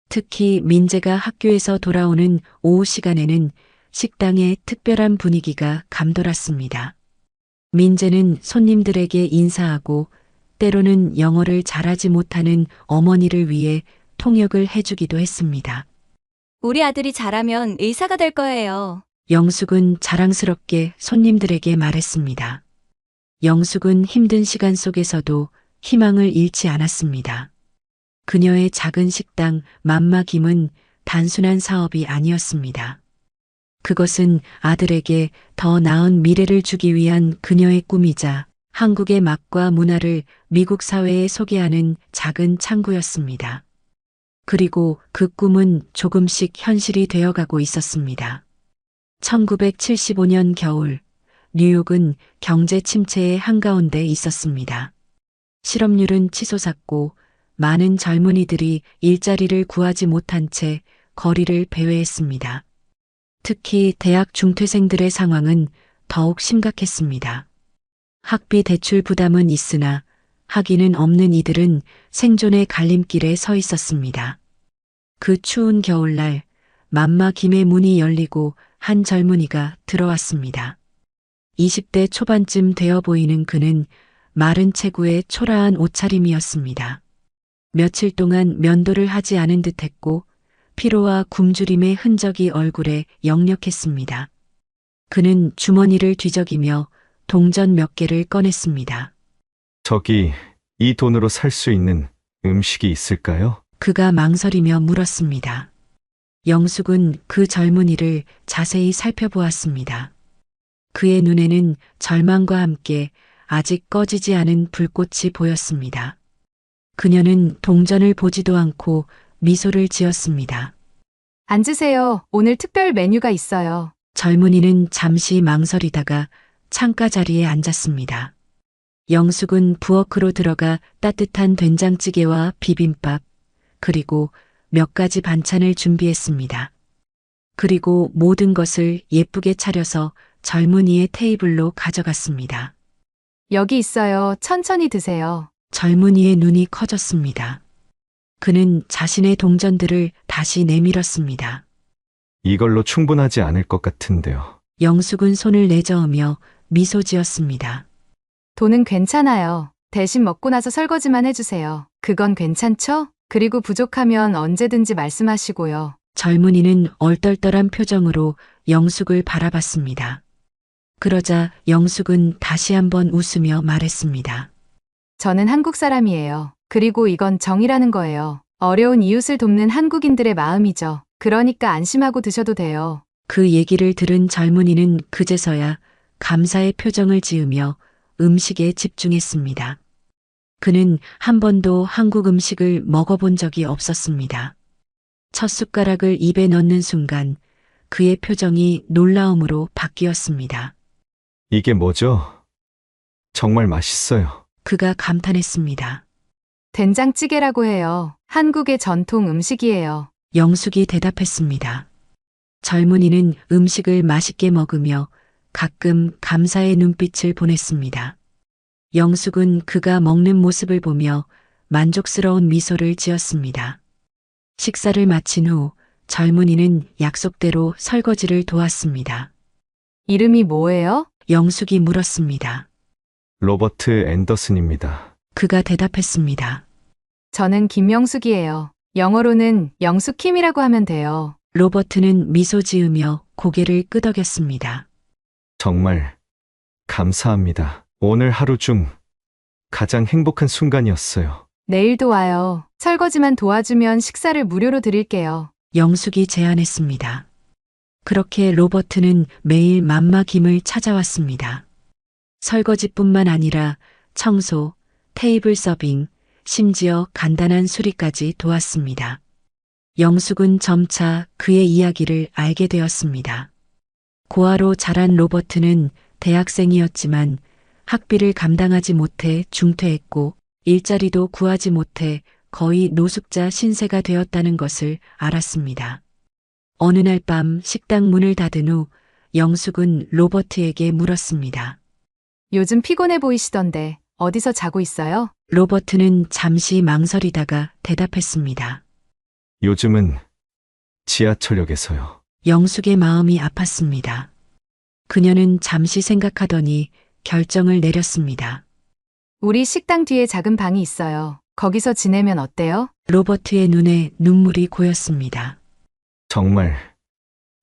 특히 민재가 학교에서 돌아오는 오후 시간에는 식당의 특별한 분위기가 감돌았습니다. 민재는 손님들에게 인사하고 때로는 영어를 잘하지 못하는 어머니를 위해 통역을 해주기도 했습니다. 우리 아들이 잘하면 의사가 될 거예요. 영숙은 자랑스럽게 손님들에게 말했습니다. 영숙은 힘든 시간 속에서도 희망을 잃지 않았습니다. 그녀의 작은 식당 맘마 김은 단순한 사업이 아니었습니다. 그것은 아들에게 더 나은 미래를 주기 위한 그녀의 꿈이자 한국의 맛과 문화를 미국 사회에 소개하는 작은 창구였습니다. 그리고 그 꿈은 조금씩 현실이 되어가고 있었습니다. 1975년 겨울, 뉴욕은 경제 침체의 한가운데 있었습니다. 실업률은 치솟았고 많은 젊은이들이 일자리를 구하지 못한 채 거리를 배회했습니다. 특히 대학 중퇴생들의 상황은 더욱 심각했습니다. 학비 대출 부담은 있으나 학위는 없는 이들은 생존의 갈림길에 서 있었습니다. 그 추운 겨울날 맘마 김의 문이 열리고 한 젊은이가 들어왔습니다. 20대 초반쯤 되어 보이는 그는 마른 체구에 초라한 옷차림이었습니다. 며칠 동안 면도를 하지 않은 듯했고 피로와 굶주림의 흔적이 얼굴에 역력했습니다. 그는 주머니를 뒤적이며 동전 몇 개를 꺼냈습니다. 저기, 이 돈으로 살 수 있는 음식이 있을까요? 그가 망설이며 물었습니다. 영숙은 그 젊은이를 자세히 살펴보았습니다. 그의 눈에는 절망과 함께 아직 꺼지지 않은 불꽃이 보였습니다. 그녀는 동전을 보지도 않고 미소를 지었습니다. 앉으세요. 오늘 특별 메뉴가 있어요. 젊은이는 잠시 망설이다가 창가 자리에 앉았습니다. 영숙은 부엌으로 들어가 따뜻한 된장찌개와 비빔밥, 그리고 몇 가지 반찬을 준비했습니다. 그리고 모든 것을 예쁘게 차려서 젊은이의 테이블로 가져갔습니다. 여기 있어요. 천천히 드세요. 젊은이의 눈이 커졌습니다. 그는 자신의 동전들을 다시 내밀었습니다. 이걸로 충분하지 않을 것 같은데요. 영숙은 손을 내저으며 미소 지었습니다. 돈은 괜찮아요. 대신 먹고 나서 설거지만 해주세요. 그건 괜찮죠? 그리고 부족하면 언제든지 말씀하시고요. 젊은이는 얼떨떨한 표정으로 영숙을 바라봤습니다. 그러자 영숙은 다시 한번 웃으며 말했습니다. 저는 한국 사람이에요. 그리고 이건 정이라는 거예요. 어려운 이웃을 돕는 한국인들의 마음이죠. 그러니까 안심하고 드셔도 돼요. 그 얘기를 들은 젊은이는 그제서야 감사의 표정을 지으며 음식에 집중했습니다. 그는 한 번도 한국 음식을 먹어본 적이 없었습니다. 첫 숟가락을 입에 넣는 순간 그의 표정이 놀라움으로 바뀌었습니다. 이게 뭐죠? 정말 맛있어요. 그가 감탄했습니다. 된장찌개라고 해요. 한국의 전통 음식이에요. 영숙이 대답했습니다. 젊은이는 음식을 맛있게 먹으며 가끔 감사의 눈빛을 보냈습니다. 영숙은 그가 먹는 모습을 보며 만족스러운 미소를 지었습니다. 식사를 마친 후 젊은이는 약속대로 설거지를 도왔습니다. 이름이 뭐예요? 영숙이 물었습니다. 로버트 앤더슨입니다. 그가 대답했습니다. 저는 김영숙이에요. 영어로는 영숙킴이라고 하면 돼요. 로버트는 미소 지으며 고개를 끄덕였습니다. 정말 감사합니다. 오늘 하루 중 가장 행복한 순간이었어요. 내일도 와요. 설거지만 도와주면 식사를 무료로 드릴게요. 영숙이 제안했습니다. 그렇게 로버트는 매일 맘마김을 찾아왔습니다. 설거지뿐만 아니라 청소, 테이블 서빙, 심지어 간단한 수리까지 도왔습니다. 영숙은 점차 그의 이야기를 알게 되었습니다. 고아로 자란 로버트는 대학생이었지만 학비를 감당하지 못해 중퇴했고 일자리도 구하지 못해 거의 노숙자 신세가 되었다는 것을 알았습니다. 어느 날 밤 식당 문을 닫은 후 영숙은 로버트에게 물었습니다. 요즘 피곤해 보이시던데 어디서 자고 있어요? 로버트는 잠시 망설이다가 대답했습니다. 요즘은 지하철역에서요. 영숙의 마음이 아팠습니다. 그녀는 잠시 생각하더니 결정을 내렸습니다. 우리 식당 뒤에 작은 방이 있어요. 거기서 지내면 어때요? 로버트의 눈에 눈물이 고였습니다. 정말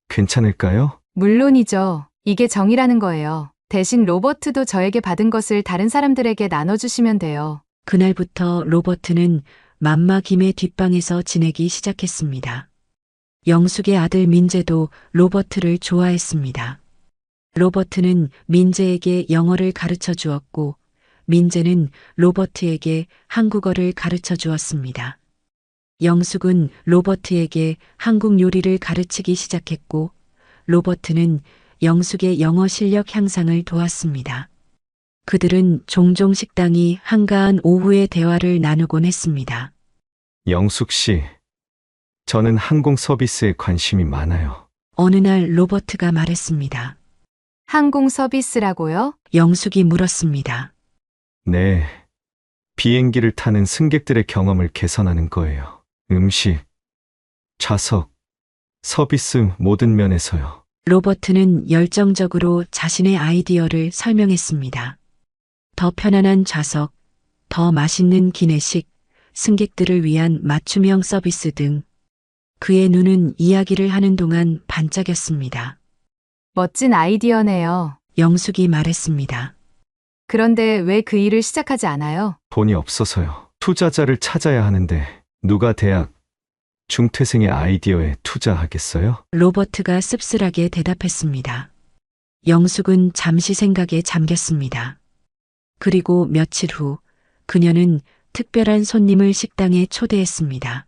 괜찮을까요? 물론이죠. 이게 정이라는 거예요. 대신 로버트도 저에게 받은 것을 다른 사람들에게 나눠주시면 돼요. 그날부터 로버트는 맘마김의 뒷방에서 지내기 시작했습니다. 영숙의 아들 민재도 로버트를 좋아했습니다. 로버트는 민재에게 영어를 가르쳐 주었고 민재는 로버트에게 한국어를 가르쳐 주었습니다. 영숙은 로버트에게 한국 요리를 가르치기 시작했고 로버트는 영숙의 영어 실력 향상을 도왔습니다. 그들은 종종 식당이 한가한 오후의 대화를 나누곤 했습니다. 영숙 씨, 저는 항공 서비스에 관심이 많아요. 어느 날 로버트가 말했습니다. 항공 서비스라고요? 영숙이 물었습니다. 네. 비행기를 타는 승객들의 경험을 개선하는 거예요. 음식, 좌석, 서비스 모든 면에서요. 로버트는 열정적으로 자신의 아이디어를 설명했습니다. 더 편안한 좌석, 더 맛있는 기내식, 승객들을 위한 맞춤형 서비스 등 그의 눈은 이야기를 하는 동안 반짝였습니다. 멋진 아이디어네요. 영숙이 말했습니다. 그런데 왜 그 일을 시작하지 않아요? 돈이 없어서요. 투자자를 찾아야 하는데 누가 대학 중퇴생의 아이디어에 투자하겠어요? 로버트가 씁쓸하게 대답했습니다. 영숙은 잠시 생각에 잠겼습니다. 그리고 며칠 후 그녀는 특별한 손님을 식당에 초대했습니다.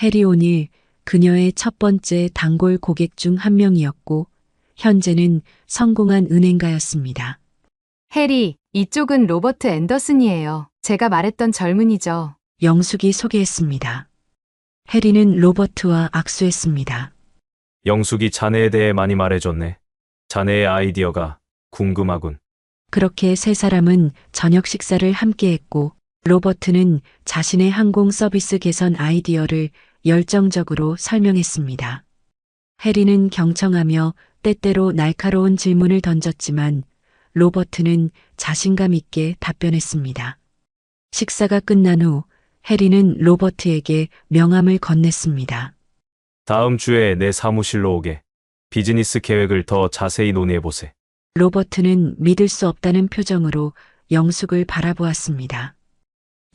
해리 오닐, 그녀의 첫 번째 단골 고객 중 한 명이었고 현재는 성공한 은행가였습니다. 해리, 이쪽은 로버트 앤더슨이에요. 제가 말했던 젊은이죠. 영숙이 소개했습니다. 해리는 로버트와 악수했습니다. 영숙이 자네에 대해 많이 말해줬네. 자네의 아이디어가 궁금하군. 그렇게 세 사람은 저녁 식사를 함께 했고 로버트는 자신의 항공 서비스 개선 아이디어를 열정적으로 설명했습니다. 해리는 경청하며 때때로 날카로운 질문을 던졌지만 로버트는 자신감 있게 답변했습니다. 식사가 끝난 후 해리는 로버트에게 명함을 건넸습니다. 다음 주에 내 사무실로 오게. 비즈니스 계획을 더 자세히 논의해보세. 로버트는 믿을 수 없다는 표정으로 영숙을 바라보았습니다.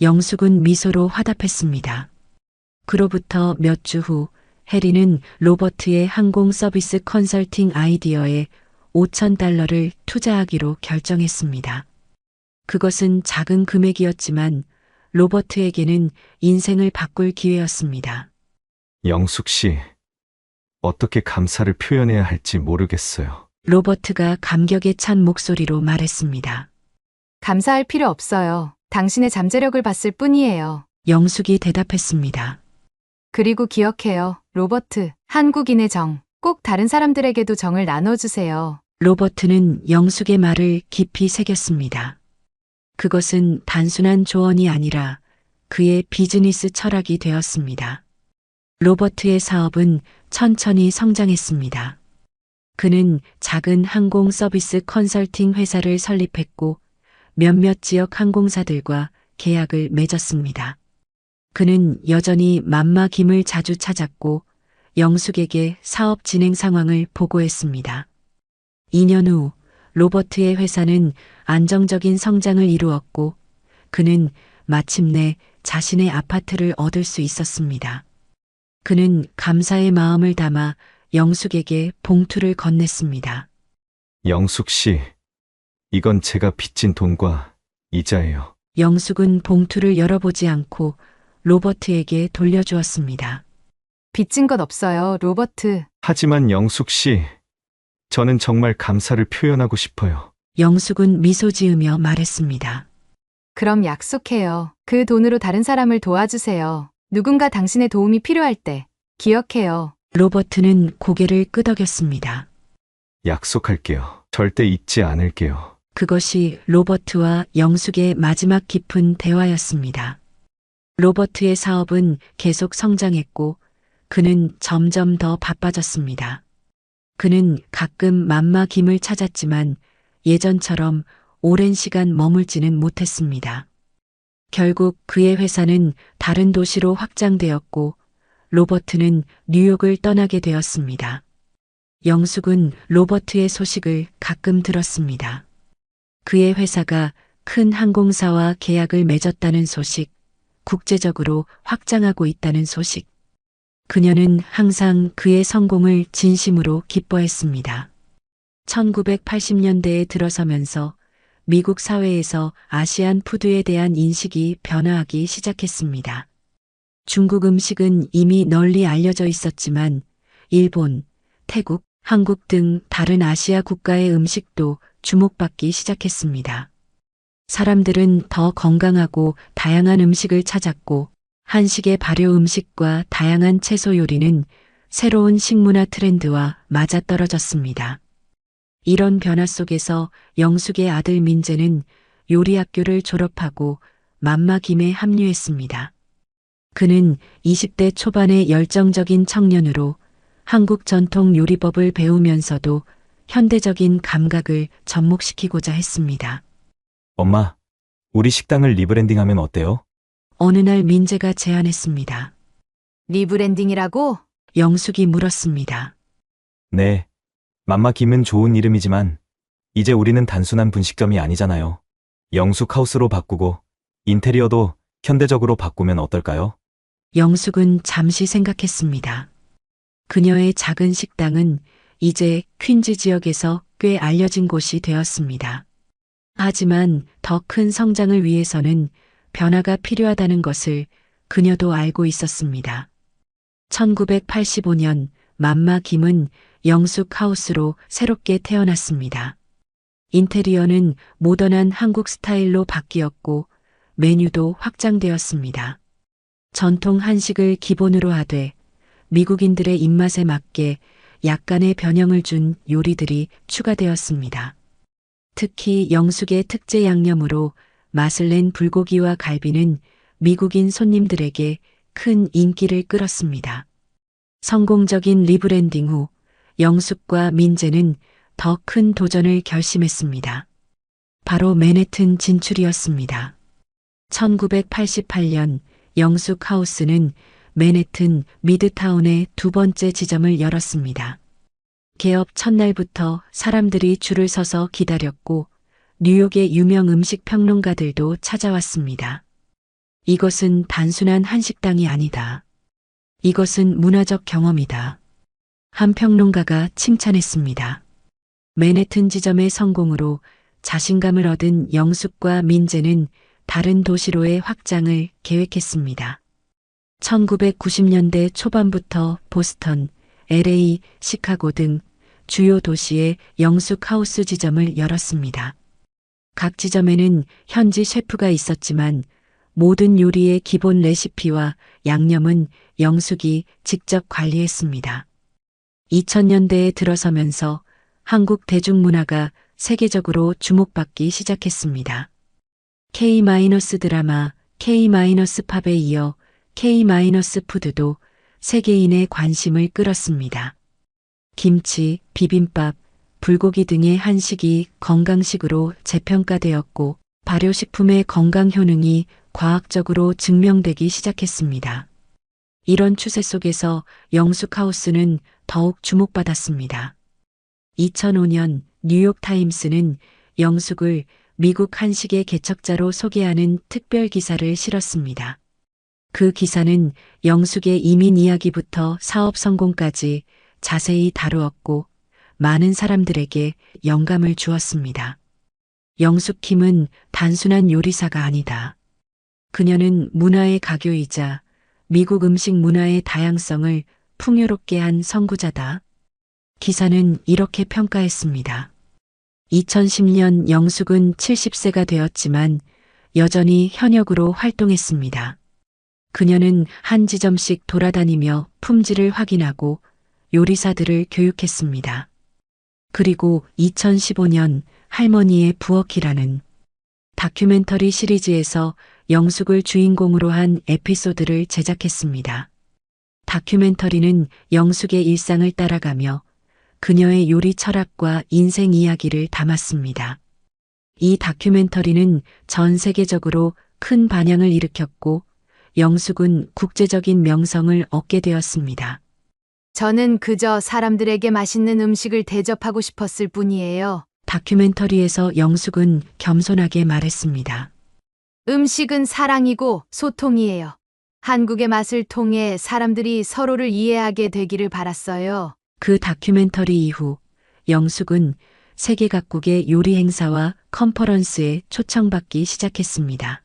영숙은 미소로 화답했습니다. 그로부터 몇 주 후 해리는 로버트의 항공 서비스 컨설팅 아이디어에 $5,000를 투자하기로 결정했습니다. 그것은 작은 금액이었지만 로버트에게는 인생을 바꿀 기회였습니다. 영숙 씨, 어떻게 감사를 표현해야 할지 모르겠어요. 로버트가 감격에 찬 목소리로 말했습니다. 감사할 필요 없어요. 당신의 잠재력을 봤을 뿐이에요. 영숙이 대답했습니다. 그리고 기억해요, 로버트. 한국인의 정. 꼭 다른 사람들에게도 정을 나눠주세요. 로버트는 영숙의 말을 깊이 새겼습니다. 그것은 단순한 조언이 아니라 그의 비즈니스 철학이 되었습니다. 로버트의 사업은 천천히 성장했습니다. 그는 작은 항공 서비스 컨설팅 회사를 설립했고 몇몇 지역 항공사들과 계약을 맺었습니다. 그는 여전히 맘마 김을 자주 찾았고 영숙에게 사업 진행 상황을 보고했습니다. 2년 후 로버트의 회사는 안정적인 성장을 이루었고 그는 마침내 자신의 아파트를 얻을 수 있었습니다. 그는 감사의 마음을 담아 영숙에게 봉투를 건넸습니다. 영숙 씨, 이건 제가 빚진 돈과 이자예요. 영숙은 봉투를 열어보지 않고 로버트에게 돌려주었습니다. 빚진 것 없어요, 로버트. 하지만 영숙 씨, 저는 정말 감사를 표현하고 싶어요. 영숙은 미소 지으며 말했습니다. 그럼 약속해요. 그 돈으로 다른 사람을 도와주세요. 누군가 당신의 도움이 필요할 때. 기억해요. 로버트는 고개를 끄덕였습니다. 약속할게요. 절대 잊지 않을게요. 그것이 로버트와 영숙의 마지막 깊은 대화였습니다. 로버트의 사업은 계속 성장했고 그는 점점 더 바빠졌습니다. 그는 가끔 맘마 김을 찾았지만 예전처럼 오랜 시간 머물지는 못했습니다. 결국 그의 회사는 다른 도시로 확장되었고 로버트는 뉴욕을 떠나게 되었습니다. 영숙은 로버트의 소식을 가끔 들었습니다. 그의 회사가 큰 항공사와 계약을 맺었다는 소식, 국제적으로 확장하고 있다는 소식. 그녀는 항상 그의 성공을 진심으로 기뻐했습니다. 1980년대에 들어서면서 미국 사회에서 아시안 푸드에 대한 인식이 변화하기 시작했습니다. 중국 음식은 이미 널리 알려져 있었지만 일본, 태국, 한국 등 다른 아시아 국가의 음식도 주목받기 시작했습니다. 사람들은 더 건강하고 다양한 음식을 찾았고 한식의 발효 음식과 다양한 채소 요리는 새로운 식문화 트렌드와 맞아떨어졌습니다. 이런 변화 속에서 영숙의 아들 민재는 요리학교를 졸업하고 맘마 김에 합류했습니다. 그는 20대 초반의 열정적인 청년으로 한국 전통 요리법을 배우면서도 현대적인 감각을 접목시키고자 했습니다. 엄마, 우리 식당을 리브랜딩하면 어때요? 어느 날 민재가 제안했습니다. 리브랜딩이라고? 영숙이 물었습니다. 네. 맘마 김은 좋은 이름이지만 이제 우리는 단순한 분식점이 아니잖아요. 영숙 하우스로 바꾸고 인테리어도 현대적으로 바꾸면 어떨까요? 영숙은 잠시 생각했습니다. 그녀의 작은 식당은 이제 퀸즈 지역에서 꽤 알려진 곳이 되었습니다. 하지만 더 큰 성장을 위해서는 변화가 필요하다는 것을 그녀도 알고 있었습니다. 1985년 맘마 김은 영숙 하우스로 새롭게 태어났습니다. 인테리어는 모던한 한국 스타일로 바뀌었고 메뉴도 확장되었습니다. 전통 한식을 기본으로 하되 미국인들의 입맛에 맞게 약간의 변형을 준 요리들이 추가되었습니다. 특히 영숙의 특제 양념으로 맛을 낸 불고기와 갈비는 미국인 손님들에게 큰 인기를 끌었습니다. 성공적인 리브랜딩 후 영숙과 민재는 더 큰 도전을 결심했습니다. 바로 맨해튼 진출이었습니다. 1988년 영숙 하우스는 맨해튼 미드타운에 두 번째 지점을 열었습니다. 개업 첫날부터 사람들이 줄을 서서 기다렸고 뉴욕의 유명 음식 평론가들도 찾아왔습니다. 이것은 단순한 한식당이 아니다. 이것은 문화적 경험이다. 한 평론가가 칭찬했습니다. 맨해튼 지점의 성공으로 자신감을 얻은 영숙과 민재는 다른 도시로의 확장을 계획했습니다. 1990년대 초반부터 보스턴, LA, 시카고 등 주요 도시에 영숙 하우스 지점을 열었습니다. 각 지점에는 현지 셰프가 있었지만 모든 요리의 기본 레시피와 양념은 영숙이 직접 관리했습니다. 2000년대에 들어서면서 한국 대중문화가 세계적으로 주목받기 시작했습니다. K-드라마, K-팝에 이어 K-푸드도 세계인의 관심을 끌었습니다. 김치, 비빔밥, 불고기 등의 한식이 건강식으로 재평가되었고 발효식품의 건강 효능이 과학적으로 증명되기 시작했습니다. 이런 추세 속에서 영숙 하우스는 더욱 주목받았습니다. 2005년 뉴욕타임스는 영숙을 미국 한식의 개척자로 소개하는 특별 기사를 실었습니다. 그 기사는 영숙의 이민 이야기부터 사업 성공까지 자세히 다루었고 많은 사람들에게 영감을 주었습니다. 영숙 김은 단순한 요리사가 아니다. 그녀는 문화의 가교이자 미국 음식 문화의 다양성을 풍요롭게 한 선구자다. 기사는 이렇게 평가했습니다. 2010년 영숙은 70세가 되었지만 여전히 현역으로 활동했습니다. 그녀는 한 지점씩 돌아다니며 품질을 확인하고 요리사들을 교육했습니다. 그리고 2015년 할머니의 부엌이라는 다큐멘터리 시리즈에서 영숙을 주인공으로 한 에피소드를 제작했습니다. 다큐멘터리는 영숙의 일상을 따라가며 그녀의 요리 철학과 인생 이야기를 담았습니다. 이 다큐멘터리는 전 세계적으로 큰 반향을 일으켰고 영숙은 국제적인 명성을 얻게 되었습니다. 저는 그저 사람들에게 맛있는 음식을 대접하고 싶었을 뿐이에요. 다큐멘터리에서 영숙은 겸손하게 말했습니다. 음식은 사랑이고 소통이에요. 한국의 맛을 통해 사람들이 서로를 이해하게 되기를 바랐어요. 그 다큐멘터리 이후 영숙은 세계 각국의 요리 행사와 컨퍼런스에 초청받기 시작했습니다.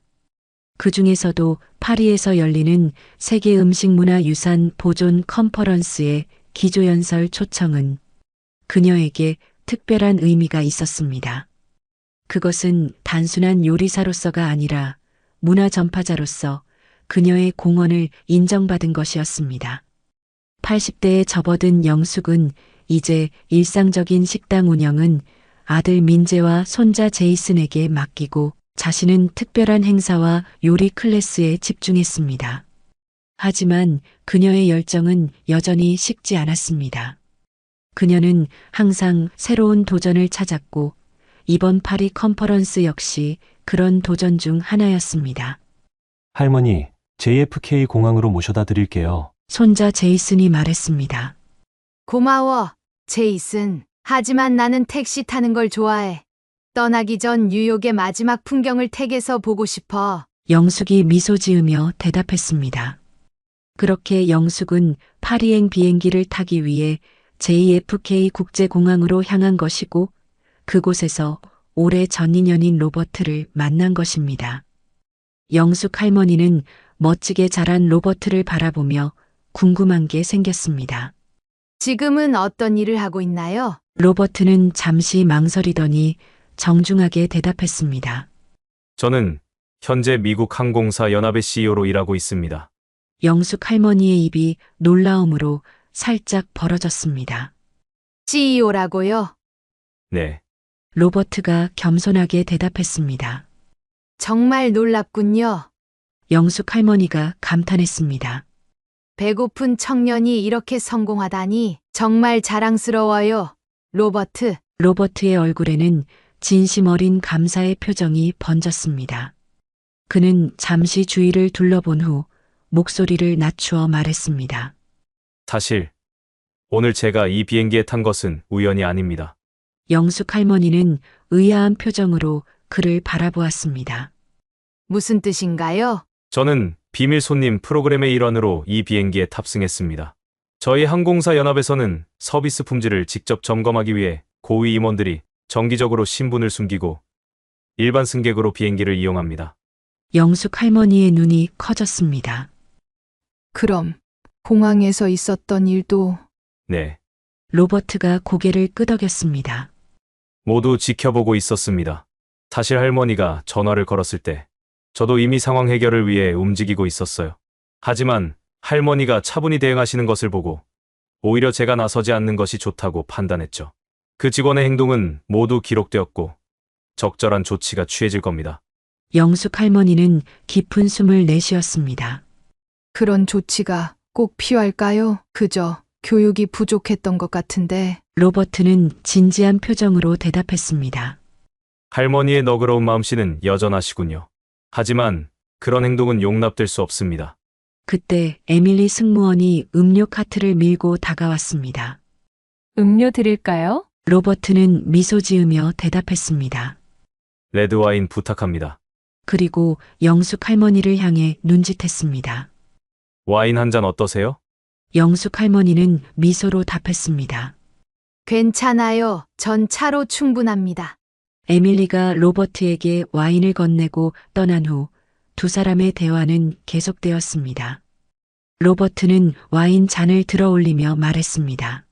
그 중에서도 파리에서 열리는 세계 음식문화유산 보존 컨퍼런스의 기조연설 초청은 그녀에게 특별한 의미가 있었습니다. 그것은 단순한 요리사로서가 아니라 문화 전파자로서 그녀의 공헌을 인정받은 것이었습니다. 80대에 접어든 영숙은 이제 일상적인 식당 운영은 아들 민재와 손자 제이슨에게 맡기고 자신은 특별한 행사와 요리 클래스에 집중했습니다. 하지만 그녀의 열정은 여전히 식지 않았습니다. 그녀는 항상 새로운 도전을 찾았고 이번 파리 컨퍼런스 역시 그런 도전 중 하나였습니다. 할머니, JFK 공항으로 모셔다 드릴게요. 손자 제이슨이 말했습니다. 고마워, 제이슨. 하지만 나는 택시 타는 걸 좋아해. 떠나기 전 뉴욕의 마지막 풍경을 택에서 보고 싶어. 영숙이 미소 지으며 대답했습니다. 그렇게 영숙은 파리행 비행기를 타기 위해 JFK 국제공항으로 향한 것이고 그곳에서 오래 전 인연인 로버트를 만난 것입니다. 영숙 할머니는 멋지게 자란 로버트를 바라보며 궁금한 게 생겼습니다. 지금은 어떤 일을 하고 있나요? 로버트는 잠시 망설이더니 정중하게 대답했습니다. 저는 현재 미국 항공사 연합의 CEO로 일하고 있습니다. 영숙 할머니의 입이 놀라움으로 살짝 벌어졌습니다. CEO라고요? 네, 로버트가 겸손하게 대답했습니다. 정말 놀랍군요. 영숙 할머니가 감탄했습니다. 배고픈 청년이 이렇게 성공하다니 정말 자랑스러워요. 로버트, 로버트의 얼굴에는 진심 어린 감사의 표정이 번졌습니다. 그는 잠시 주위를 둘러본 후 목소리를 낮추어 말했습니다. 사실 오늘 제가 이 비행기에 탄 것은 우연이 아닙니다. 영숙 할머니는 의아한 표정으로 그를 바라보았습니다. 무슨 뜻인가요? 저는 비밀 손님 프로그램의 일환으로 이 비행기에 탑승했습니다. 저희 항공사 연합에서는 서비스 품질을 직접 점검하기 위해 고위 임원들이 정기적으로 신분을 숨기고 일반 승객으로 비행기를 이용합니다. 영숙 할머니의 눈이 커졌습니다. 그럼 공항에서 있었던 일도 네, 로버트가 고개를 끄덕였습니다. 모두 지켜보고 있었습니다. 사실 할머니가 전화를 걸었을 때 저도 이미 상황 해결을 위해 움직이고 있었어요. 하지만 할머니가 차분히 대응하시는 것을 보고 오히려 제가 나서지 않는 것이 좋다고 판단했죠. 그 직원의 행동은 모두 기록되었고 적절한 조치가 취해질 겁니다. 영숙 할머니는 깊은 숨을 내쉬었습니다. 그런 조치가 꼭 필요할까요? 그저 교육이 부족했던 것 같은데. 로버트는 진지한 표정으로 대답했습니다. 할머니의 너그러운 마음씨는 여전하시군요. 하지만 그런 행동은 용납될 수 없습니다. 그때 에밀리 승무원이 음료 카트를 밀고 다가왔습니다. 음료 드릴까요? 로버트는 미소 지으며 대답했습니다. 레드와인 부탁합니다. 그리고 영숙 할머니를 향해 눈짓했습니다. 와인 한 잔 어떠세요? 영숙 할머니는 미소로 답했습니다. 괜찮아요. 전 차로 충분합니다. 에밀리가 로버트에게 와인을 건네고 떠난 후 두 사람의 대화는 계속되었습니다. 로버트는 와인 잔을 들어 올리며 말했습니다.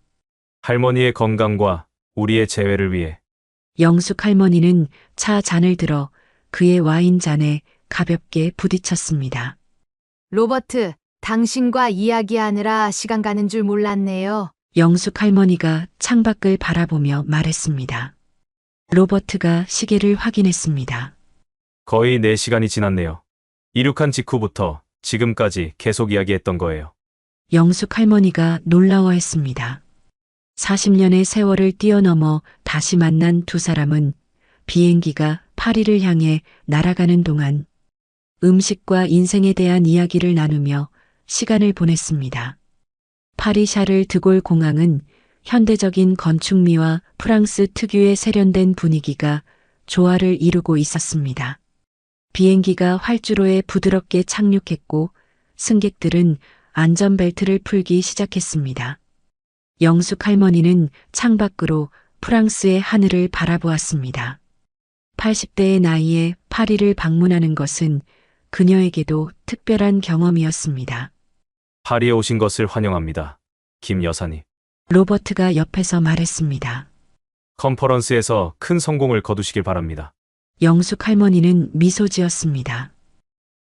할머니의 건강과 우리의 재회를 위해. 영숙 할머니는 차 잔을 들어 그의 와인 잔에 가볍게 부딪혔습니다. 로버트, 당신과 이야기하느라 시간 가는 줄 몰랐네요. 영숙 할머니가 창밖을 바라보며 말했습니다. 로버트가 시계를 확인했습니다. 거의 4시간이 지났네요. 이륙한 직후부터 지금까지 계속 이야기했던 거예요. 영숙 할머니가 놀라워했습니다. 40년의 세월을 뛰어넘어 다시 만난 두 사람은 비행기가 파리를 향해 날아가는 동안 음식과 인생에 대한 이야기를 나누며 시간을 보냈습니다. 파리 샤를 드골 공항은 현대적인 건축미와 프랑스 특유의 세련된 분위기가 조화를 이루고 있었습니다. 비행기가 활주로에 부드럽게 착륙했고 승객들은 안전벨트를 풀기 시작했습니다. 영숙 할머니는 창밖으로 프랑스의 하늘을 바라보았습니다. 80대의 나이에 파리를 방문하는 것은 그녀에게도 특별한 경험이었습니다. 파리에 오신 것을 환영합니다. 김 여사님. 로버트가 옆에서 말했습니다. 컨퍼런스에서 큰 성공을 거두시길 바랍니다. 영숙 할머니는 미소 지었습니다.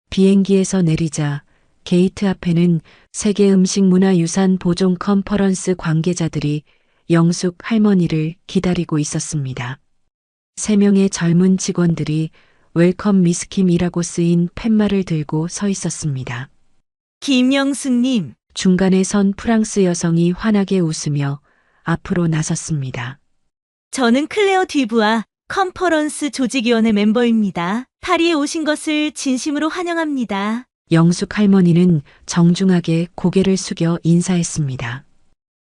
비행기에서 내리자 게이트 앞에는 세계 음식문화유산 보존 컨퍼런스 관계자들이 영숙 할머니를 기다리고 있었습니다. 3명의 젊은 직원들이 웰컴 미스킴이라고 쓰인 팻말을 들고 서 있었습니다. 김영숙님, 중간에 선 프랑스 여성이 환하게 웃으며 앞으로 나섰습니다. 저는 클레어 듀부아 컨퍼런스 조직위원회 멤버입니다. 파리에 오신 것을 진심으로 환영합니다. 영숙 할머니는 정중하게 고개를 숙여 인사했습니다.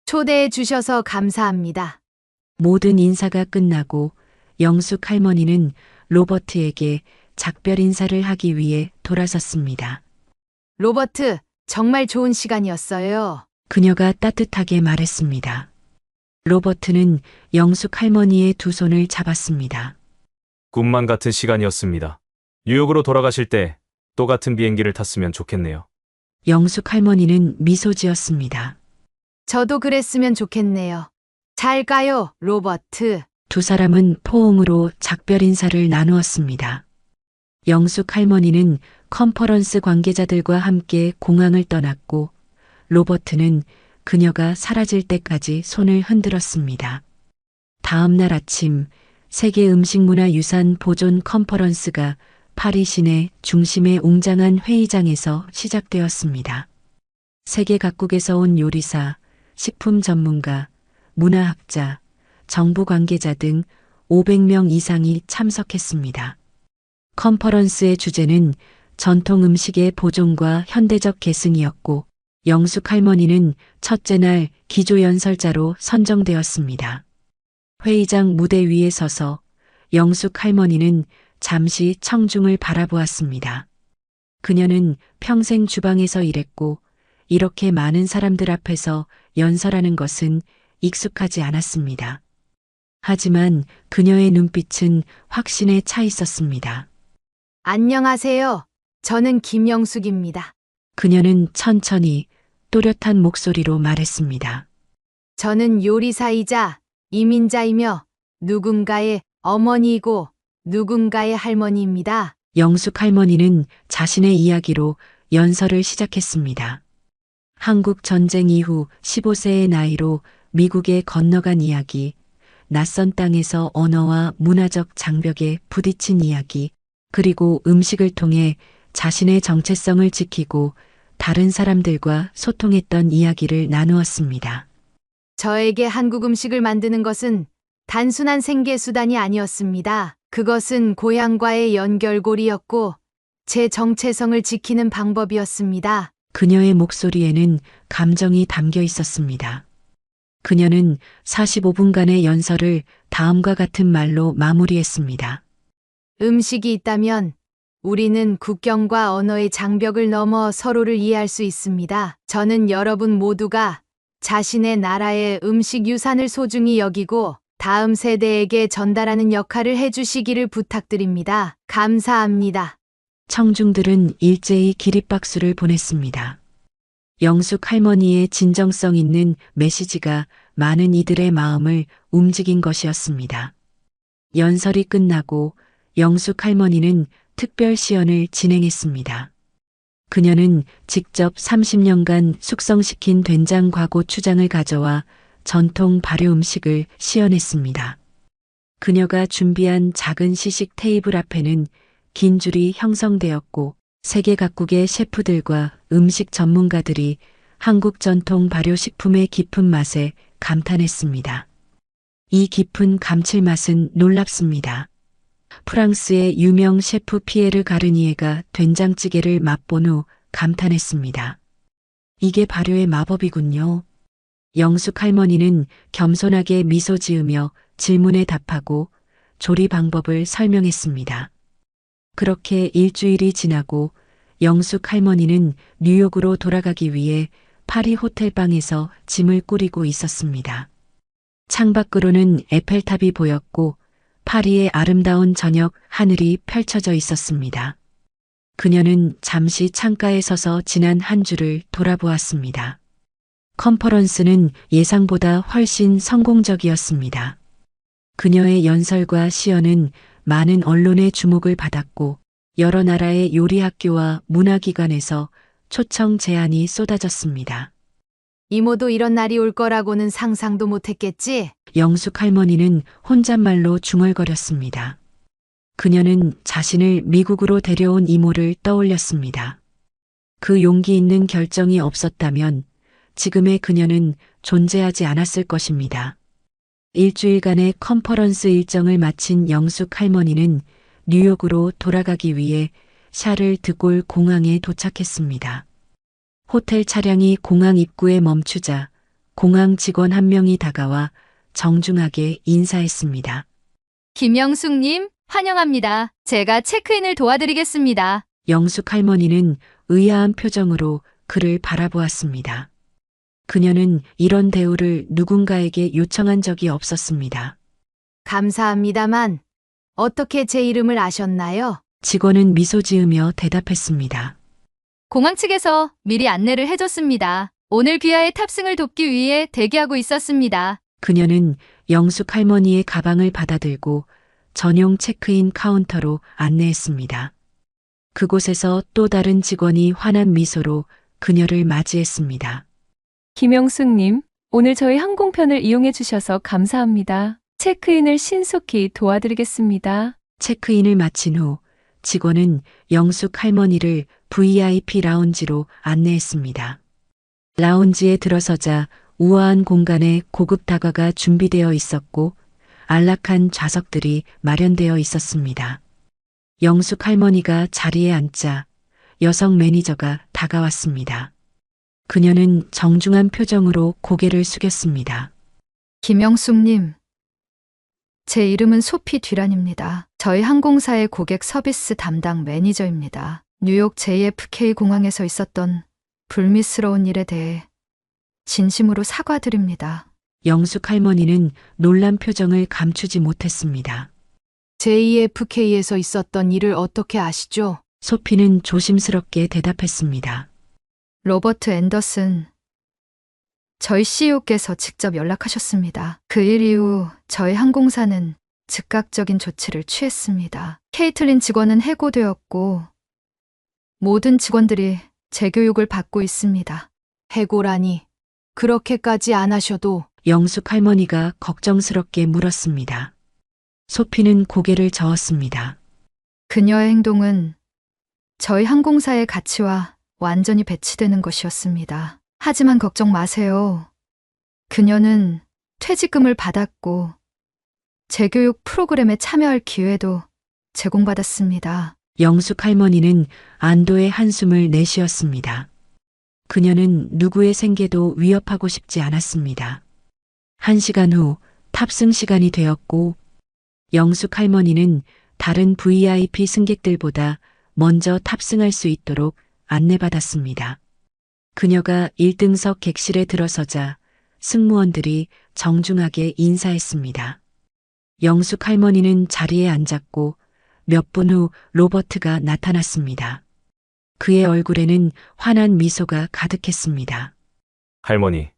초대해 주셔서 감사합니다. 모든 인사가 끝나고 영숙 할머니는 로버트에게 작별 인사를 하기 위해 돌아섰습니다. 로버트, 정말 좋은 시간이었어요. 그녀가 따뜻하게 말했습니다. 로버트는 영숙 할머니의 두 손을 잡았습니다. 꿈만 같은 시간이었습니다. 뉴욕으로 돌아가실 때 또 같은 비행기를 탔으면 좋겠네요. 영숙 할머니는 미소 지었습니다. 저도 그랬으면 좋겠네요. 잘 가요, 로버트. 두 사람은 포옹으로 작별 인사를 나누었습니다. 영숙 할머니는 컨퍼런스 관계자들과 함께 공항을 떠났고 로버트는 그녀가 사라질 때까지 손을 흔들었습니다. 다음 날 아침 세계 음식문화유산 보존 컨퍼런스가 파리 시내 중심의 웅장한 회의장에서 시작되었습니다. 세계 각국에서 온 요리사, 식품 전문가, 문화학자, 정부 관계자 등 500명 이상이 참석했습니다. 컨퍼런스의 주제는 전통 음식의 보존과 현대적 계승이었고 영숙 할머니는 첫째 날 기조연설자로 선정되었습니다. 회의장 무대 위에 서서 영숙 할머니는 잠시 청중을 바라보았습니다. 그녀는 평생 주방에서 일했고 이렇게 많은 사람들 앞에서 연설하는 것은 익숙하지 않았습니다. 하지만 그녀의 눈빛은 확신에 차 있었습니다. 안녕하세요. 저는 김영숙입니다. 그녀는 천천히 또렷한 목소리로 말했습니다. 저는 요리사이자 이민자이며 누군가의 어머니이고 누군가의 할머니입니다. 영숙 할머니는 자신의 이야기로 연설을 시작했습니다. 한국 전쟁 이후 15세의 나이로 미국에 건너간 이야기, 낯선 땅에서 언어와 문화적 장벽에 부딪힌 이야기, 그리고 음식을 통해 자신의 정체성을 지키고 다른 사람들과 소통했던 이야기를 나누었습니다. 저에게 한국 음식을 만드는 것은 단순한 생계수단이 아니었습니다. 그것은 고향과의 연결고리였고 제 정체성을 지키는 방법이었습니다. 그녀의 목소리에는 감정이 담겨 있었습니다. 그녀는 45분간의 연설을 다음과 같은 말로 마무리했습니다. 음식이 있다면 우리는 국경과 언어의 장벽을 넘어 서로를 이해할 수 있습니다. 저는 여러분 모두가 자신의 나라의 음식 유산을 소중히 여기고 다음 세대에게 전달하는 역할을 해주시기를 부탁드립니다. 감사합니다. 청중들은 일제히 기립박수를 보냈습니다. 영숙 할머니의 진정성 있는 메시지가 많은 이들의 마음을 움직인 것이었습니다. 연설이 끝나고 영숙 할머니는 특별 시연을 진행했습니다. 그녀는 직접 30년간 숙성시킨 된장과 고추장을 가져와 전통 발효 음식을 시연했습니다. 그녀가 준비한 작은 시식 테이블 앞에는 긴 줄이 형성되었고 세계 각국의 셰프들과 음식 전문가들이 한국 전통 발효식품의 깊은 맛에 감탄했습니다. 이 깊은 감칠맛은 놀랍습니다. 프랑스의 유명 셰프 피에르 가르니에가 된장찌개를 맛본 후 감탄했습니다. 이게 발효의 마법이군요. 영숙 할머니는 겸손하게 미소 지으며 질문에 답하고 조리 방법을 설명했습니다. 그렇게 일주일이 지나고 영숙 할머니는 뉴욕으로 돌아가기 위해 파리 호텔방에서 짐을 꾸리고 있었습니다. 창밖으로는 에펠탑이 보였고 파리의 아름다운 저녁 하늘이 펼쳐져 있었습니다. 그녀는 잠시 창가에 서서 지난 한 주를 돌아보았습니다. 컨퍼런스는 예상보다 훨씬 성공적이었습니다. 그녀의 연설과 시연은 많은 언론의 주목을 받았고 여러 나라의 요리학교와 문화기관에서 초청 제안이 쏟아졌습니다. 이모도 이런 날이 올 거라고는 상상도 못했겠지? 영숙 할머니는 혼잣말로 중얼거렸습니다. 그녀는 자신을 미국으로 데려온 이모를 떠올렸습니다. 그 용기 있는 결정이 없었다면 지금의 그녀는 존재하지 않았을 것입니다. 일주일간의 컨퍼런스 일정을 마친 영숙 할머니는 뉴욕으로 돌아가기 위해 샤를 드골 공항에 도착했습니다. 호텔 차량이 공항 입구에 멈추자 공항 직원 한 명이 다가와 정중하게 인사했습니다. 김영숙님, 환영합니다. 제가 체크인을 도와드리겠습니다. 영숙 할머니는 의아한 표정으로 그를 바라보았습니다. 그녀는 이런 대우를 누군가에게 요청한 적이 없었습니다. 감사합니다만 어떻게 제 이름을 아셨나요? 직원은 미소 지으며 대답했습니다. 공항 측에서 미리 안내를 해줬습니다. 오늘 비아의 탑승을 돕기 위해 대기하고 있었습니다. 그녀는 영숙 할머니의 가방을 받아들고 전용 체크인 카운터로 안내했습니다. 그곳에서 또 다른 직원이 환한 미소로 그녀를 맞이했습니다. 김영숙님, 오늘 저희 항공편을 이용해 주셔서 감사합니다. 체크인을 신속히 도와드리겠습니다. 체크인을 마친 후 직원은 영숙 할머니를 VIP 라운지로 안내했습니다. 라운지에 들어서자 우아한 공간에 고급 다과가 준비되어 있었고 안락한 좌석들이 마련되어 있었습니다. 영숙 할머니가 자리에 앉자 여성 매니저가 다가왔습니다. 그녀는 정중한 표정으로 고개를 숙였습니다. 김영숙님, 제 이름은 소피 뒤란입니다. 저희 항공사의 고객 서비스 담당 매니저입니다. 뉴욕 JFK 공항에서 있었던 불미스러운 일에 대해 진심으로 사과드립니다. 영숙 할머니는 놀란 표정을 감추지 못했습니다. JFK에서 있었던 일을 어떻게 아시죠? 소피는 조심스럽게 대답했습니다. 로버트 앤더슨, 저희 CEO께서 직접 연락하셨습니다. 그 일 이후 저희 항공사는 즉각적인 조치를 취했습니다. 케이틀린 직원은 해고되었고 모든 직원들이 재교육을 받고 있습니다. 해고라니. 그렇게까지 안 하셔도. 영숙 할머니가 걱정스럽게 물었습니다. 소피는 고개를 저었습니다. 그녀의 행동은 저희 항공사의 가치와 완전히 배치되는 것이었습니다. 하지만 걱정 마세요. 그녀는 퇴직금을 받았고 재교육 프로그램에 참여할 기회도 제공받았습니다. 영숙 할머니는 안도의 한숨을 내쉬었습니다. 그녀는 누구의 생계도 위협하고 싶지 않았습니다. 1시간 후 탑승 시간이 되었고 영숙 할머니는 다른 VIP 승객들보다 먼저 탑승할 수 있도록 안내받았습니다. 그녀가 1등석 객실에 들어서자 승무원들이 정중하게 인사했습니다. 영숙 할머니는 자리에 앉았고 몇 분 후 로버트가 나타났습니다. 그의 얼굴에는 환한 미소가 가득했습니다. 할머니,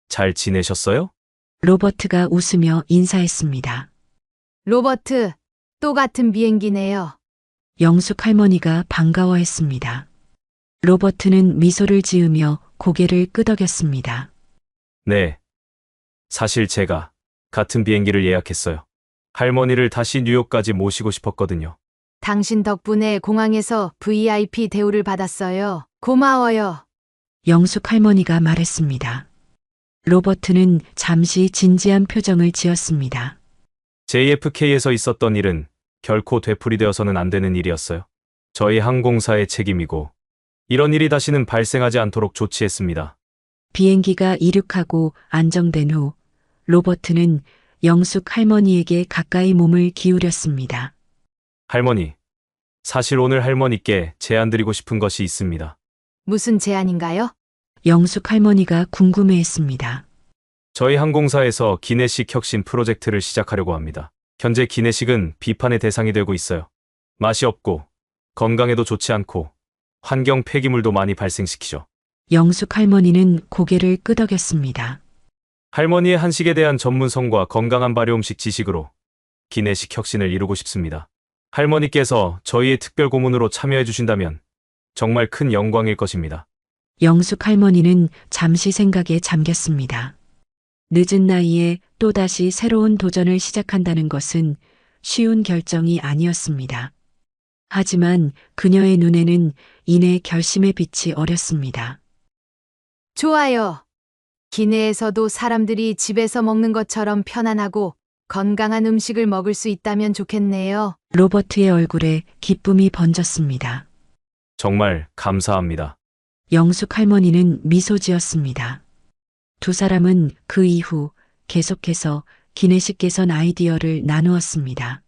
잘 지내셨어요? 로버트가 웃으며 인사했습니다. 로버트, 또 같은 비행기네요. 영숙 할머니가 반가워했습니다. 로버트는 미소를 지으며 고개를 끄덕였습니다. 네. 사실 제가 같은 비행기를 예약했어요. 할머니를 다시 뉴욕까지 모시고 싶었거든요. 당신 덕분에 공항에서 VIP 대우를 받았어요. 고마워요. 영숙 할머니가 말했습니다. 로버트는 잠시 진지한 표정을 지었습니다. JFK에서 있었던 일은 결코 되풀이되어서는 안 되는 일이었어요. 저희 항공사의 책임이고 이런 일이 다시는 발생하지 않도록 조치했습니다. 비행기가 이륙하고 안정된 후 로버트는 영숙 할머니에게 가까이 몸을 기울였습니다. 할머니, 사실 오늘 할머니께 제안드리고 싶은 것이 있습니다. 무슨 제안인가요? 영숙 할머니가 궁금해했습니다. 저희 항공사에서 기내식 혁신 프로젝트를 시작하려고 합니다. 현재 기내식은 비판의 대상이 되고 있어요. 맛이 없고 건강에도 좋지 않고 환경 폐기물도 많이 발생시키죠. 영숙 할머니는 고개를 끄덕였습니다. 할머니의 한식에 대한 전문성과 건강한 발효 음식 지식으로 기내식 혁신을 이루고 싶습니다. 할머니께서 저희의 특별 고문으로 참여해 주신다면 정말 큰 영광일 것입니다. 영숙 할머니는 잠시 생각에 잠겼습니다. 늦은 나이에 또다시 새로운 도전을 시작한다는 것은 쉬운 결정이 아니었습니다. 하지만 그녀의 눈에는 이내 결심의 빛이 어렸습니다. 좋아요. 기내에서도 사람들이 집에서 먹는 것처럼 편안하고 건강한 음식을 먹을 수 있다면 좋겠네요. 로버트의 얼굴에 기쁨이 번졌습니다. 정말 감사합니다. 영숙 할머니는 미소 지었습니다. 두 사람은 그 이후 계속해서 기내식 개선 아이디어를 나누었습니다.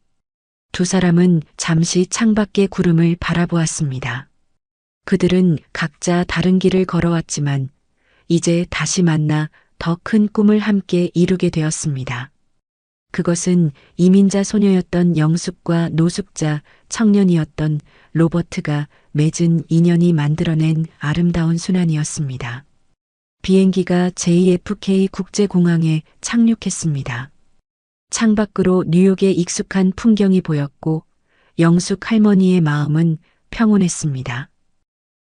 두 사람은 잠시 창밖의 구름을 바라보았습니다. 그들은 각자 다른 길을 걸어왔지만 이제 다시 만나 더 큰 꿈을 함께 이루게 되었습니다. 그것은 이민자 소녀였던 영숙과 노숙자 청년이었던 로버트가 맺은 인연이 만들어낸 아름다운 순환이었습니다. 비행기가 JFK 국제공항에 착륙했습니다. 창밖으로 뉴욕의 익숙한 풍경이 보였고 영숙 할머니의 마음은 평온했습니다.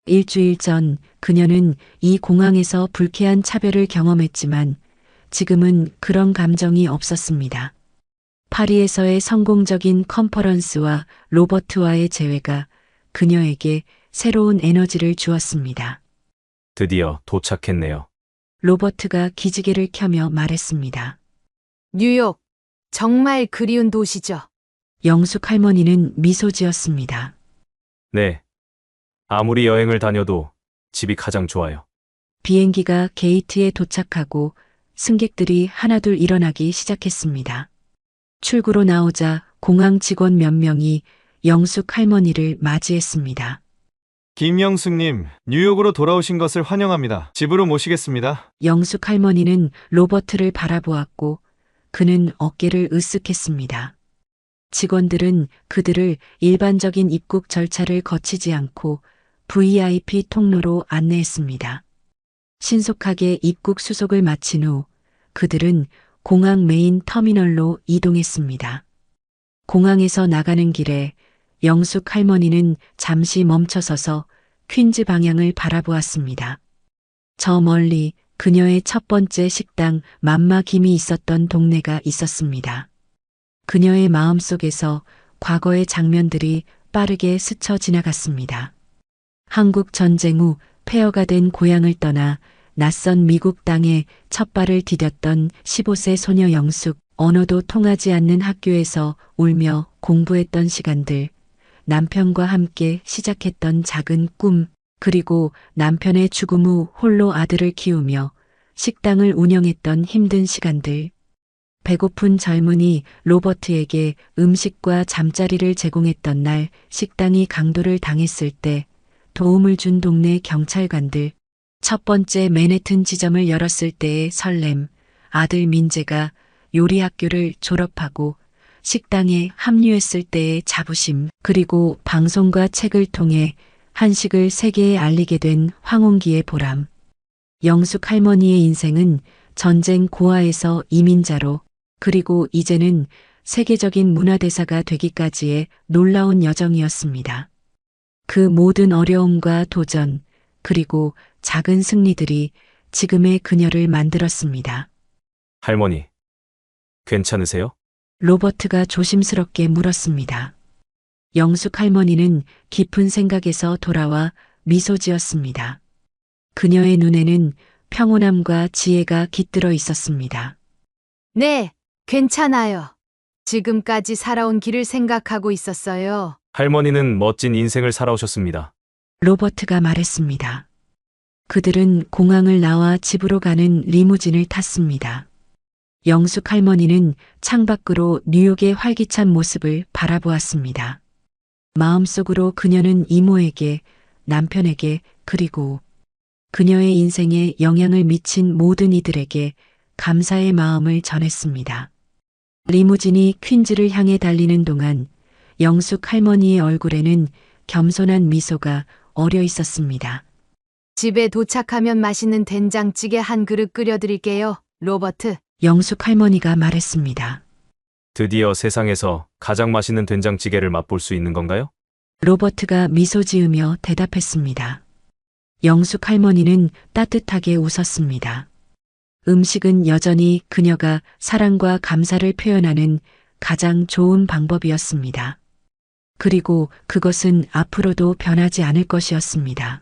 일주일 전 그녀는 이 공항에서 불쾌한 차별을 경험했지만 지금은 그런 감정이 없었습니다. 파리에서의 성공적인 컨퍼런스와 로버트와의 재회가 그녀에게 새로운 에너지를 주었습니다. 드디어 도착했네요. 로버트가 기지개를 켜며 말했습니다. 뉴욕, 정말 그리운 도시죠. 영숙 할머니는 미소 지었습니다. 네. 아무리 여행을 다녀도 집이 가장 좋아요. 비행기가 게이트에 도착하고 승객들이 하나둘 일어나기 시작했습니다. 출구로 나오자 공항 직원 몇 명이 영숙 할머니를 맞이했습니다. 김영숙님, 뉴욕으로 돌아오신 것을 환영합니다. 집으로 모시겠습니다. 영숙 할머니는 로버트를 바라보았고 그는 어깨를 으쓱했습니다. 직원들은 그들을 일반적인 입국 절차를 거치지 않고 VIP 통로로 안내했습니다. 신속하게 입국 수속을 마친 후 그들은 공항 메인 터미널로 이동했습니다. 공항에서 나가는 길에 영숙 할머니는 잠시 멈춰서서 퀸즈 방향을 바라보았습니다. 저 멀리 그녀의 첫 번째 식당 맘마 김이 있었던 동네가 있었습니다. 그녀의 마음속에서 과거의 장면들이 빠르게 스쳐 지나갔습니다. 한국 전쟁 후 폐허가 된 고향을 떠나 낯선 미국 땅에 첫 발을 디뎠던 15세 소녀 영숙, 언어도 통하지 않는 학교에서 울며 공부했던 시간들, 남편과 함께 시작했던 작은 꿈, 그리고 남편의 죽음 후 홀로 아들을 키우며 식당을 운영했던 힘든 시간들. 배고픈 젊은이 로버트에게 음식과 잠자리를 제공했던 날, 식당이 강도를 당했을 때 도움을 준 동네 경찰관들, 첫 번째 맨해튼 지점을 열었을 때의 설렘, 아들 민재가 요리학교를 졸업하고 식당에 합류했을 때의 자부심, 그리고 방송과 책을 통해 한식을 세계에 알리게 된 황혼기의 보람. 영숙 할머니의 인생은 전쟁 고아에서 이민자로, 그리고 이제는 세계적인 문화대사가 되기까지의 놀라운 여정이었습니다. 그 모든 어려움과 도전, 그리고 작은 승리들이 지금의 그녀를 만들었습니다. 할머니, 괜찮으세요? 로버트가 조심스럽게 물었습니다. 영숙 할머니는 깊은 생각에서 돌아와 미소 지었습니다. 그녀의 눈에는 평온함과 지혜가 깃들어 있었습니다. 네, 괜찮아요. 지금까지 살아온 길을 생각하고 있었어요. 할머니는 멋진 인생을 살아오셨습니다. 로버트가 말했습니다. 그들은 공항을 나와 집으로 가는 리무진을 탔습니다. 영숙 할머니는 창밖으로 뉴욕의 활기찬 모습을 바라보았습니다. 마음속으로 그녀는 이모에게, 남편에게, 그리고 그녀의 인생에 영향을 미친 모든 이들에게 감사의 마음을 전했습니다. 리무진이 퀸즈를 향해 달리는 동안 영숙 할머니의 얼굴에는 겸손한 미소가 어려 있었습니다. 집에 도착하면 맛있는 된장찌개 한 그릇 끓여드릴게요, 로버트. 영숙 할머니가 말했습니다. 드디어 세상에서 가장 맛있는 된장찌개를 맛볼 수 있는 건가요? 로버트가 미소 지으며 대답했습니다. 영숙 할머니는 따뜻하게 웃었습니다. 음식은 여전히 그녀가 사랑과 감사를 표현하는 가장 좋은 방법이었습니다. 그리고 그것은 앞으로도 변하지 않을 것이었습니다.